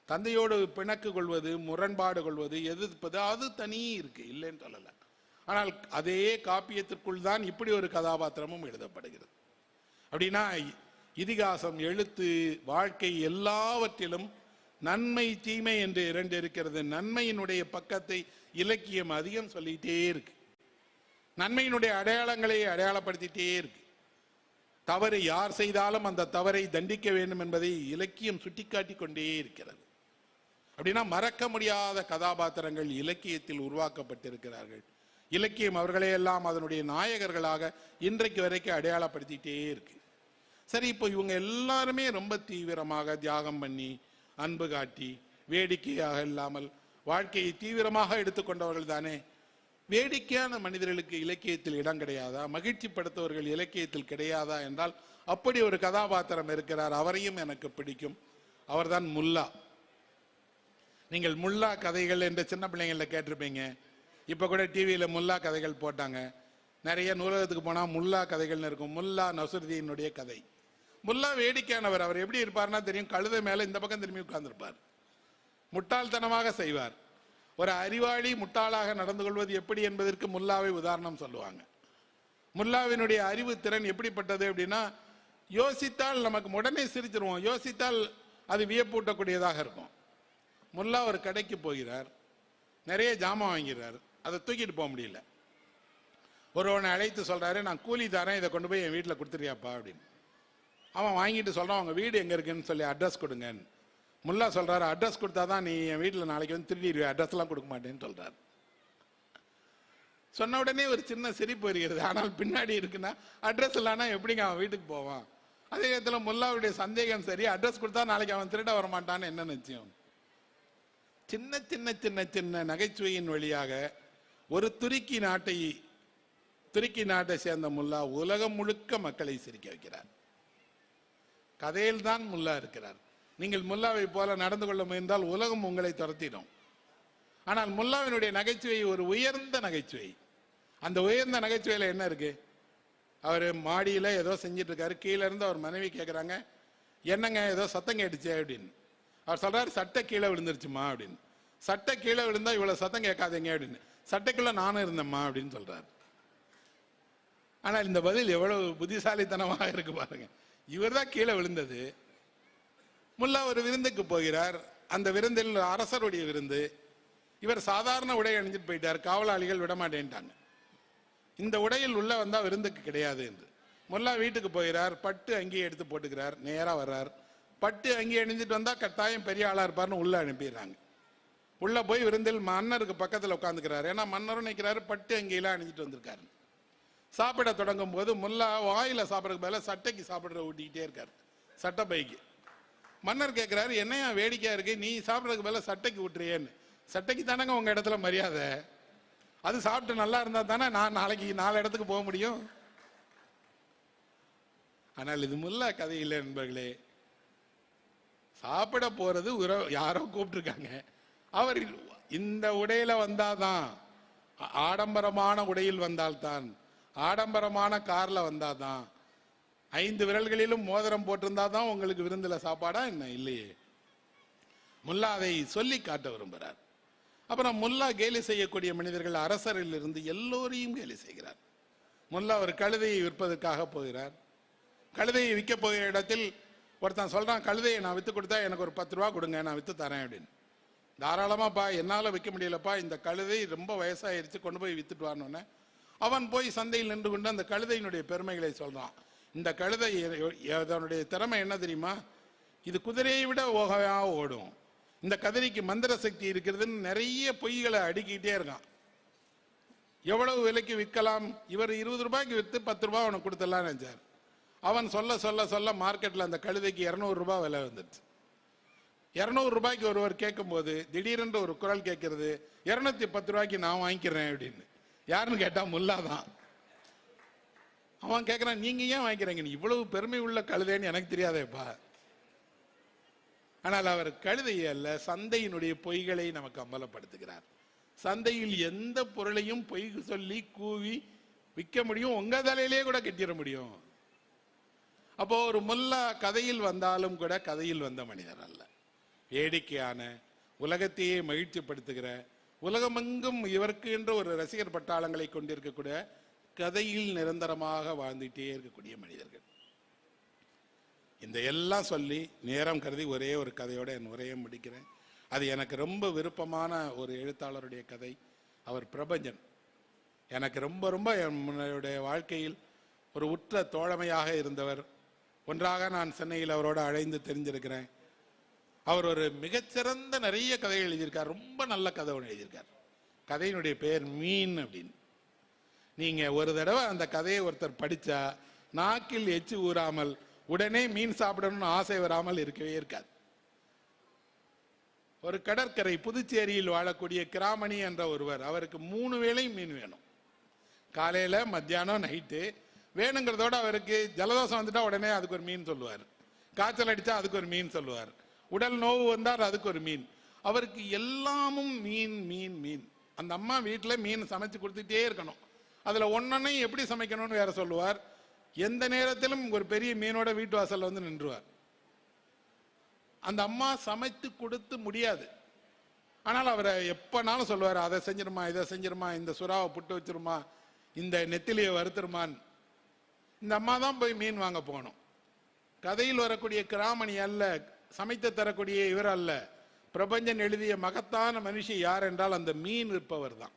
[SPEAKER 1] தந்தையோடு பிணக்கு கொள்வது, முரண்பாடு கொள்வது, எதிர்ப்பது, அது தனியே இருக்கு, இல்லைன்னு சொல்லல. ஆனால் அதே காப்பியத்திற்குள் தான் இப்படி ஒரு கதாபாத்திரமும் எழுதப்படுகிறது. அப்படின்னா இதிகாசம், எழுத்து, வாழ்க்கை எல்லாவற்றிலும் நன்மை தீமை என்று இரண்டு இருக்கிறது. நன்மையினுடைய பக்கத்தை இலக்கியம் அதிகம் சொல்லிட்டே இருக்கு. நன்மையினுடைய அடையாளங்களை அடையாளப்படுத்திட்டே இருக்கு. தவறு யார் செய்தாலும் அந்த தவறை தண்டிக்க வேண்டும் என்பதை இலக்கியம் சுட்டிக்காட்டி கொண்டே இருக்கிறது. அப்படின்னா மறக்க முடியாத கதாபாத்திரங்கள் இலக்கியத்தில் உருவாக்கப்பட்டிருக்கிறார்கள். இலக்கியம் அவர்களையெல்லாம் அதனுடைய நாயகர்களாக இன்றைக்கு வரைக்கும் அடையாளப்படுத்திட்டே இருக்கு. சரி, இப்போ இவங்க எல்லாருமே ரொம்ப தீவிரமாக தியாகம் பண்ணி, அன்பு காட்டி, வேடிக்கையாக இல்லாமல் வாழ்க்கையை தீவிரமாக எடுத்துக்கொண்டவர்கள் தானே. வேடிக்கையான மனிதர்களுக்கு இலக்கியத்தில் இடம் கிடையாதா? மகிழ்ச்சி படுத்தவர்கள் இலக்கியத்தில் கிடையாதா என்றால் அப்படி ஒரு கதாபாத்திரம் இருக்கிறார். அவரையும் எனக்கு பிடிக்கும். அவர்தான் முல்லா. நீங்கள் முல்லா கதைகள் என்ற சின்ன பிள்ளைங்கள கேட்டிருப்பீங்க. இப்ப கூட டிவியில முல்லா கதைகள் போட்டாங்க. நிறைய நூலகத்துக்கு போனா முல்லா கதைகள்னு இருக்கும். முல்லா நசுருதீனுடைய கதை. முல்லா வேடிக்கையானவர். அவர் எப்படி இருப்பார்னா தெரியும், கழுதை மேல இந்த பக்கம் திரும்பி உட்கார்ந்துருப்பார். முட்டாள்தனமாக செய்வார். ஒரு அறிவாளி முட்டாளாக நடந்து கொள்வது எப்படி என்பதற்கு முல்லாவை உதாரணம் சொல்லுவாங்க. முல்லாவினுடைய அறிவு திறன் எப்படிப்பட்டது அப்படின்னா, யோசித்தால் நமக்கு உடனே சிரிச்சிருவோம், யோசித்தால் அது வியப்பூட்டக்கூடியதாக இருக்கும். முல்லா ஒரு கடைக்கு போகிறார், நிறைய ஜாமான் வாங்கிறார், அதை தூக்கிட்டு போக முடியல. ஒருவனை அழைத்து சொல்றாரு, நான் கூலி தரேன், இதை கொண்டு போய் என் வீட்டில் கொடுத்துறியாப்பா அப்படின்னு. அவன் வாங்கிட்டு சொல்றான், அவங்க வீடு எங்க இருக்குன்னு சொல்லி அட்ரஸ் கொடுங்க. முல்லா சொல்றாரு, அட்ரஸ் கொடுத்தாதான் நீ என் வீட்டில் நாளைக்கு வந்து திருடிடுவேன், அட்ரஸ் எல்லாம் கொடுக்க மாட்டேன்னு சொல்றாரு. சொன்ன உடனே ஒரு சின்ன சிரிப்பு வருகிறது. ஆனால் பின்னாடி இருக்குன்னா, அட்ரஸ் இல்லைன்னா எப்படிங்க அவன் வீட்டுக்கு போவான்? அதே நேரத்தில் முல்லாவுடைய சந்தேகம் சரி, அட்ரஸ் கொடுத்தா நாளைக்கு அவன் திருட வரமாட்டான்னு என்ன நிச்சயம்? சின்ன சின்ன சின்ன சின்ன நகைச்சுவையின் வழியாக ஒரு துருக்கி நாட்டை சேர்ந்த முல்லா உலகம் முழுக்க மக்களை சிரிக்க வைக்கிறார். கதையில் தான் முல்லா இருக்கிறார். நீங்கள் முல்லாவை போல நடந்து கொள்ள முயன்றால் உலகம் உங்களை துரத்திடும். ஆனால் முல்லாவினுடைய நகைச்சுவை ஒரு உயர்ந்த நகைச்சுவை. அந்த உயர்ந்த நகைச்சுவையில என்ன இருக்கு? அவர் மாடியில ஏதோ செஞ்சிட்டு இருக்காரு. கீழே இருந்து அவர் மனைவி கேட்கிறாங்க, என்னங்க ஏதோ சத்தம் கேட்டுச்சே அப்படின்னு. அவர் சொல்றாரு, சட்டை கீழே விழுந்துருச்சுமா அப்படின்னு. சட்டை கீழே விழுந்தா இவ்வளவு சத்தம் கேட்காதீங்க அப்படின்னு. சட்டைக்குள்ள நானும் இருந்தேம்மா அப்படின்னு சொல்றாரு. ஆனால் இந்த பதில் எவ்வளவு புத்திசாலித்தனமாக இருக்கு பாருங்க. இவர் தான் கீழே விழுந்தது. முல்லா ஒரு விருந்துக்கு போகிறார். அந்த விருந்தில் அரசருடைய விருந்து. இவர் சாதாரண உடை அணிஞ்சிட்டு போயிட்டார். காவலாளிகள் விடமாட்டேன்ட்டாங்க. இந்த உடையில் உள்ள வந்தா விருந்துக்கு கிடையாது என்று. முல்லா வீட்டுக்கு போகிறார். பட்டு அங்கேயே எடுத்து போட்டுக்கிறார். நேரா வர்றார். பட்டு அங்கேயே அணிஞ்சிட்டு வந்தா கட்டாயம் பெரிய ஆளா இருப்பார்னு உள்ள அனுப்பிடுறாங்க. உள்ள போய் விருந்தில் மன்னருக்கு பக்கத்தில் உட்காந்துக்கிறார். ஏன்னா மன்னரும் நினைக்கிறாரு பட்டு அங்கேயெல்லாம் அணிஞ்சிட்டு வந்திருக்காரு. சாப்பிட தொடங்கும் போது முல்லா வாயில சாப்பிட்றதுக்கு பதிலாக சட்டைக்கு சாப்பிட்ற ஊட்டிக்கிட்டே இருக்காரு, சட்டை பைக்கு. மன்னர் கேட்கிறாரு, என்னையா வேடிக்கையா இருக்கு, நீ சாப்பிட்றதுக்கு பதிலாக சட்டைக்கு ஊட்டுறியேன்னு. சட்டைக்கு தானங்க உங்க இடத்துல மரியாதை. அது சாப்பிட்டு நல்லா இருந்தா தானே நான் நாளைக்கு 4 இடத்துக்கு போக முடியும். ஆனால் இது முல்லா கதை இல்லை நண்பர்களே. சாப்பிட போறது யாரோ கூப்பிட்டுருக்காங்க. அவர் இந்த உடையில வந்தாதான், ஆடம்பரமான உடையில் வந்தால்தான், ஆடம்பரமான கார்ல வந்தாதான், 5 விரல்களிலும் மோதிரம் போட்டிருந்தாதான் உங்களுக்கு விருந்துல சாப்பாடா என்ன? இல்லையே. முல்லா அதை சொல்லி காட்ட விரும்புகிறார். அப்புறம் முல்லா கேலி செய்யக்கூடிய மனிதர்கள் அரசரில் இருந்து எல்லோரையும் கேலி செய்கிறார். முல்லா ஒரு கழுதையை விற்பதற்காக போகிறார். கழுதையை விற்க போகிற இடத்தில் ஒருத்தன் சொல்றான், கழுதையை நான் வித்து கொடுத்தா எனக்கு ஒரு 10 ரூபா கொடுங்க, நான் வித்து தரேன் அப்படின்னு. தாராளமாப்பா, என்னால் விற்க முடியலப்பா, இந்த கழுதை ரொம்ப வயசாயிருச்சு, கொண்டு போய் வித்துட்டு வரணுன்னு அவன் போய் சந்தையில் நின்று கொண்டு அந்த கழுதையினுடைய பெருமைகளை சொல்றான். இந்த கழுதை அதனுடைய திறமை என்ன தெரியுமா? இது குதிரையை விட ஓகவா ஓடும், இந்த கதிரைக்கு மந்திர சக்தி இருக்கிறதுன்னு நிறைய பொய்களை அடுக்கிட்டே இருக்கான். எவ்வளவு விலைக்கு விற்கலாம்? இவர் 20 ரூபாய்க்கு விற்று 10 ரூபாய் அவனுக்கு கொடுத்துடலாம் நினைச்சார். அவன் சொல்ல சொல்ல சொல்ல மார்க்கெட்ல அந்த கழுதைக்கு 200 ரூபாய் விலை வந்துடுச்சு. 200 ரூபாய்க்கு ஒருவர் கேட்கும் போது திடீரென்று ஒரு குரல் கேட்கிறது, 210 ரூபாய்க்கு நான் வாங்கிக்கிறேன் அப்படின்னு. யாருன்னு கேட்டா முல்லா தான். அவன் கேட்கிறான், நீங்க ஏன் வாங்கிக்கிறீங்க? நீ இவ்வளவு பெருமை உள்ள கழுதைன்னு எனக்கு தெரியாதேப்பா. ஆனால் அவர் கழுதையை அல்ல, சந்தையினுடைய பொய்களை நமக்கு அம்பலப்படுத்துகிறார். சந்தையில் எந்த பொருளையும் பொய் சொல்லி கூவி விற்க முடியும், உங்க தலையிலே கூட கட்டிட முடியும். அப்போ ஒரு முல்லா கதையில் வந்தாலும் கூட கதையில் வந்த மனிதர் அல்ல. வேடிக்கையான, உலகத்தையே மகிழ்ச்சிப்படுத்துகிற, உலகமெங்கும் இவருக்கு என்று ஒரு ரசிகர் பட்டாளங்களை கொண்டிருக்கக்கூடிய, கதையில் நிரந்தரமாக வாழ்ந்துட்டே இருக்கக்கூடிய மனிதர்கள். இந்த எல்லாம் சொல்லி நேரம் கருதி ஒரே ஒரு கதையோட என் உரையை முடிக்கிறேன். அது எனக்கு ரொம்ப விருப்பமான ஒரு எழுத்தாளருடைய கதை. அவர் பிரபஞ்சன். எனக்கு ரொம்ப ரொம்ப என்னுடைய வாழ்க்கையில் ஒரு உற்ற தோழமையாக இருந்தவர். ஒன்றாக நான் சென்னையில் அவரோடு அழைந்து தெரிஞ்சிருக்கிறேன். அவர் ஒரு மிகச்சிறந்த நிறைய கதைகள் எழுதியிருக்கார். ரொம்ப நல்ல கதை ஒன்று எழுதியிருக்கார். கதையினுடைய பெயர் மீன் அப்படின்னு. நீங்க ஒரு தடவை அந்த கதையை ஒருத்தர் படிச்சா நாக்கில் எச்சி ஊறாமல் உடனே மீன் சாப்பிடணும்னு ஆசை வராமல் இருக்கவே இருக்காது. ஒரு கடற்கரை புதுச்சேரியில் வாழக்கூடிய கிராமணி என்ற ஒருவர், அவருக்கு 3 வேளை மீன் வேணும். காலையில, மத்தியானம், நைட்டு வேணுங்கிறதோட அவருக்கு ஜலதோஷம் வந்துட்டா உடனே அதுக்கு ஒரு மீன் சொல்லுவார். காய்ச்சல் அடிச்சா அதுக்கு ஒரு மீன் சொல்லுவார். உடல் நோவு வந்தார் அதுக்கு ஒரு மீன். அவருக்கு எல்லாமும் மீன் மீன் மீன். அந்த அம்மா வீட்டில் மீன் சமைச்சு கொடுத்துட்டே இருக்கணும். அதுல ஒன்னொன்னையும் எப்படி சமைக்கணும்னு வேற சொல்லுவார். எந்த நேரத்திலும் ஒரு பெரிய மீனோட வீட்டு வாசல்ல வந்து நின்றுவார். அந்த அம்மா சமைத்து கொடுத்து முடியாது. ஆனால் அவரை எப்பனாலும் சொல்லுவார், அதை செஞ்சிருமா, இதை செஞ்சிருமா, இந்த சுறாவை புட்டு வச்சிருமா, இந்த நெத்திலியை வறுத்துருமான். இந்த அம்மா தான் போய் மீன் வாங்க போகணும். கதையில் வரக்கூடிய கிராமணி அல்ல, சமைத்து தரக்கூடிய இவர் அல்ல. பிரபஞ்சன் எழுதிய மகத்தான மனுஷி யார் என்றால் அந்த மீன் விற்பவர் தான்.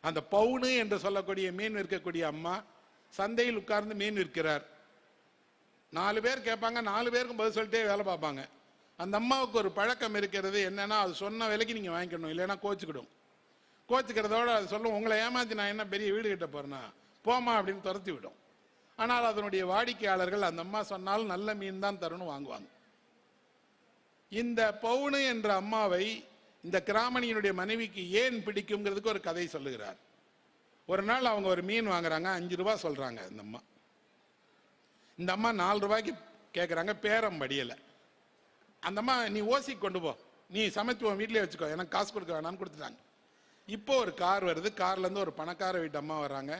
[SPEAKER 1] அந்த பவுனு என்று சொல்லக்கூடிய மீன் விற்கக்கூடிய அம்மா சந்தையில் உட்கார்ந்து மீன் விற்கிறார். 4 பேர் கேட்பாங்க, 4 பேருக்கும் பதில் சொல்லிட்டே வேலை பார்ப்பாங்க. அந்த அம்மாவுக்கு ஒரு பழக்கம் இருக்கிறது. என்னன்னா, அது சொன்ன விலைக்கு நீங்க வாங்கிக்கணும், இல்லைன்னா கோச்சுக்கிடும். கோச்சுக்கிறதோட அது சொல்லும், உங்களை ஏமாத்தி நான் என்ன பெரிய வீடு கட்ட போறேன்னா, போமா அப்படின்னு துரத்தி விடும். ஆனால் அதனுடைய வாடிக்கையாளர்கள் அந்த அம்மா சொன்னால் நல்ல மீன் தான் தரணும் வாங்குவாங்க. இந்த பவுனு என்ற அம்மாவை இந்த கிராமணியினுடைய மனைவிக்கு ஏன் பிடிக்கும்ங்கிறதுக்கு ஒரு கதை சொல்லுகிறார். ஒரு நாள் அவங்க ஒரு மீன் வாங்குறாங்க, 5 ரூபாய் சொல்றாங்க. இந்த அம்மா 4 ரூபாய்க்கு கேட்குறாங்க, பேரம் படியலை. அந்த அம்மா, நீ ஓசி கொண்டு போ, நீ சமைச்சு உன் வீட்டிலே வச்சுக்கோ, எனக்கு காசு கொடுக்க வேணாம்னு கொடுத்துட்டாங்க. இப்போ ஒரு கார் வருது. கார்லேருந்து ஒரு பணக்கார வீட்டு அம்மா வர்றாங்க.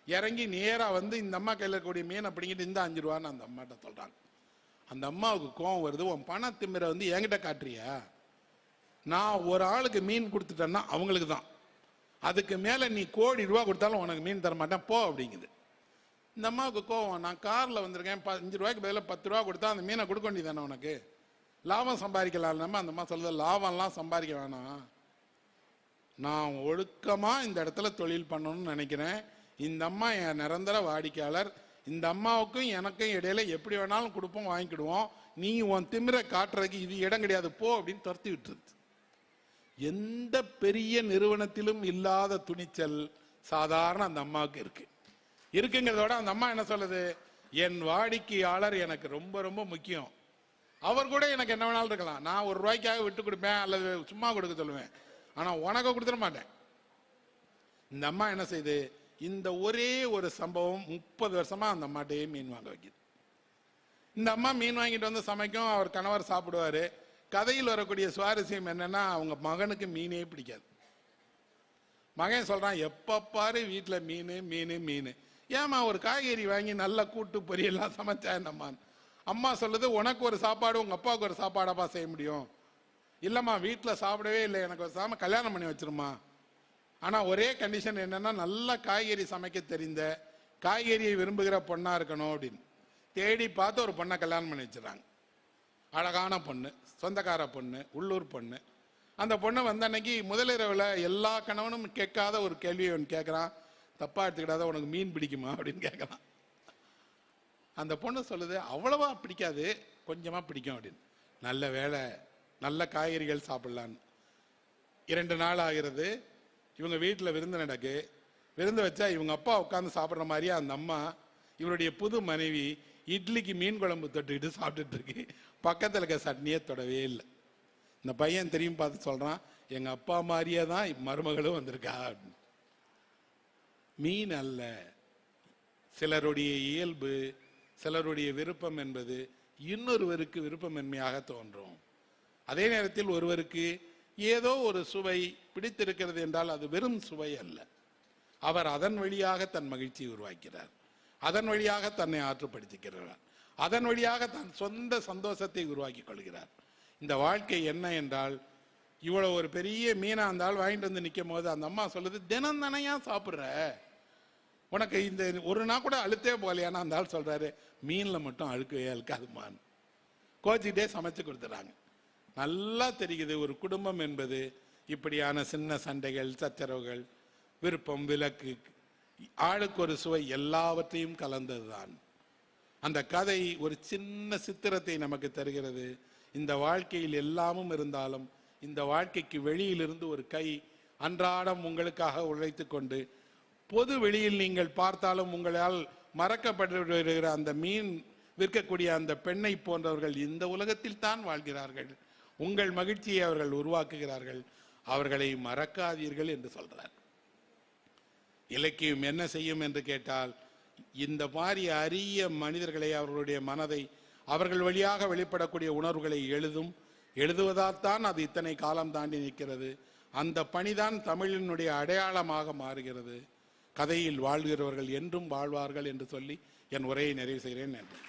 [SPEAKER 1] இறங்கி நேராக வந்து இந்த அம்மா கையில் இருக்கக்கூடிய மீன் அப்படிங்கிட்டு இந்த 5 ரூபான்னு அந்த அம்மாட்ட சொல்கிறாங்க. அந்த அம்மாவுக்கு கோபம் வருது, உன் பண திமிரை வந்து என்கிட்ட காட்டுறியா? நான் ஒரு ஆளுக்கு மீன் கொடுத்துட்டேன்னா அவங்களுக்கு தான், அதுக்கு மேலே நீ கோடி ரூபா கொடுத்தாலும் உனக்கு மீன் தர மாட்டேன் போ அப்படிங்குது. இந்த அம்மாவுக்கு கோவம், நான் காரில் வந்திருக்கேன், 5 ரூபாய்க்கு பதிலாக 10 ரூபா கொடுத்தா அந்த மீனை கொடுக்க வேண்டியதானே, உனக்கு லாபம் சம்பாதிக்கலாம். நம்ம அந்த அம்மா சொல்லுது, லாபம்லாம் சம்பாதிக்க வேணாம், நான் ஒழுக்கமாக இந்த இடத்துல தொழில் பண்ணணும்னு நினைக்கிறேன். இந்த அம்மா என் நிரந்தர வாடிக்கையாளர், இந்த அம்மாவுக்கும் எனக்கும் இடையில எப்படி வேணாலும் கொடுப்போம், வாங்கிக்கிடுவோம், நீ உன் திமிரை காட்டுறதுக்கு இது இடம் கிடையாது போ அப்படின்னு துரத்தி விட்டுருது. எந்த பெரிய நிறுவனத்திலும் இல்லாத துணிச்சல் சாதாரண அந்த அம்மாவுக்கு இருக்குங்கிறதோட அந்த அம்மா என்ன சொல்லுது, என் வாடிக்கையாளர் எனக்கு ரொம்ப ரொம்ப முக்கியம், அவர் கூட எனக்கு என்ன வேணாலும் இருக்கலாம், நான் 1 ரூபாய்க்காக விட்டு கொடுப்பேன் அல்லது சும்மா கொடுக்க சொல்லுவேன், ஆனா உனக்கு கொடுத்துட மாட்டேன். இந்த அம்மா என்ன செய்யுது, இந்த ஒரே ஒரு சம்பவம் 30 வருஷமா அந்த அம்மாட்டையே மீன் வாங்க வைக்குது. இந்த அம்மா மீன் வாங்கிட்டு வந்து சமைக்கும், அவர் கணவர் சாப்பிடுவாரு. கதையில் வரக்கூடிய சுவாரஸ்யம் என்னன்னா, அவங்க மகனுக்கு மீனே பிடிக்காது. மகன் சொல்றான், எப்ப பாரு வீட்டில் மீன் மீன் மீன், ஏமா ஒரு காய்கறி வாங்கி நல்ல கூட்டு பொரியெல்லாம் சமைச்சா என்னம்மா? அம்மா சொல்லுது, உனக்கு ஒரு சாப்பாடு உங்க அப்பாவுக்கு ஒரு சாப்பாடாப்பா செய்ய முடியும். இல்லம்மா வீட்டில் சாப்பிடவே இல்லை, எனக்கு ஒரு கல்யாணம் பண்ணி வச்சிருமா. ஆனா ஒரே கண்டிஷன் என்னன்னா, நல்ல காய்கறி சமைக்க தெரிந்த, காய்கறியை விரும்புகிற பொண்ணா இருக்கணும் அப்படின்னு தேடி பார்த்து ஒரு பொண்ணை கல்யாணம் பண்ணி வச்சிடறாங்க. அழகான பொண்ணு, சொந்தக்கார பொண்ணு, உள்ளூர் பொண்ணு. அந்த பொண்ணை வந்த அன்னைக்கு முதலிரவில் எல்லா கணவனும் கேட்காத ஒரு கேள்வியை ஒன்று கேட்குறான், தப்பா எடுத்துக்கிட்டாத, உனக்கு மீன் பிடிக்குமா அப்படின்னு கேட்குறான். அந்த பொண்ணு சொல்லுது, அவ்வளவா பிடிக்காது, கொஞ்சமாக பிடிக்கும் அப்படின்னு. நல்ல வேலை, நல்ல காய்கறிகள் சாப்பிடலான்னு. 2 நாள் ஆகிறது, இவங்க வீட்டில் விருந்து நடக்கு. விருந்து வச்சா இவங்க அப்பா உட்காந்து சாப்பிட்ற மாதிரியே அந்த அம்மா இவருடைய புது மனைவி இட்லிக்கு மீன் குழம்பு தொட்டுக்கிட்டு சாப்பிட்டுட்டு இருக்கு. பக்கத்தில் இருக்க சட்னியே தொடவே இல்லை. இந்த பையன் தெரியும் பார்த்து சொல்றான், எங்க அப்பா மாதிரியே தான் மருமகளும் வந்திருக்கா. மீன் அல்ல, சிலருடைய இயல்பு, சிலருடைய விருப்பம் என்பது இன்னொருவருக்கு விருப்பமின்மையாக தோன்றும். அதே நேரத்தில் ஒருவருக்கு ஏதோ ஒரு சுவை பிடித்திருக்கிறது என்றால் அது வெறும் சுவை அல்ல, அவர் அதன் வழியாக தன் மகிழ்ச்சியை உருவாக்கிறார், அதன் வழியாக தன்னை ஆற்றுப்படுத்திக்கிறார், அதன் வழியாக தன் சொந்த சந்தோஷத்தை உருவாக்கி கொள்கிறார். இந்த வாழ்க்கை என்ன என்றால், இவ்வளவு ஒரு பெரிய மீனா இருந்தால் வாங்கிட்டு வந்து நிற்கும் போது அந்த அம்மா சொல்லுது, தினம் தானையா சாப்பிட்ற, உனக்கு இந்த ஒரு நாள் கூட அழுத்தே போகலையானா அந்த ஆள் சொல்றாரு, மீன்ல மட்டும் அழுக்கவே அழுக்காதுமான். கோச்சிக்கிட்டே சமைச்சு கொடுத்துறாங்க. நல்லா தெரியுது, ஒரு குடும்பம் என்பது இப்படியான சின்ன சண்டைகள், சச்சரவுகள், விருப்பம், விலக்கு, ஆளுக்கு ஒரு சுவை, எல்லாவற்றையும் கலந்ததுதான். அந்த கதை ஒரு சின்ன சித்திரத்தை நமக்கு தருகிறது. இந்த வாழ்க்கையில் எல்லாமும் இருந்தாலும் இந்த வாழ்க்கைக்கு வெளியிலிருந்து ஒரு கை அன்றாடம் உங்களுக்காக உழைத்து கொண்டு, பொது வெளியில் நீங்கள் பார்த்தாலும் உங்களால் மறக்கப்பட்டு வருகிற அந்த மீன் விற்கக்கூடிய அந்த பெண்ணை போன்றவர்கள் இந்த உலகத்தில் தான் வாழ்கிறார்கள். உங்கள் மகிழ்ச்சியை அவர்கள் உருவாக்குகிறார்கள், அவர்களை மறக்காதீர்கள் என்று சொல்றார். இலக்கியம் என்ன செய்யும் என்று கேட்டால், இந்த மாதிரி அரிய மனிதர்களை, அவர்களுடைய மனதை, அவர்கள் வழியாக வெளிப்படக்கூடிய உணர்வுகளை எழுதுவதால் தான் அது இத்தனை காலம் தாண்டி நிற்கிறது. அந்த பணிதான் தமிழினுடைய அடையாளமாக மாறுகிறது. கதையில் வாழ்கிறவர்கள் என்றும் வாழ்வார்கள் என்று சொல்லி என் உரையை நிறைவு செய்கிறேன். நன்றி.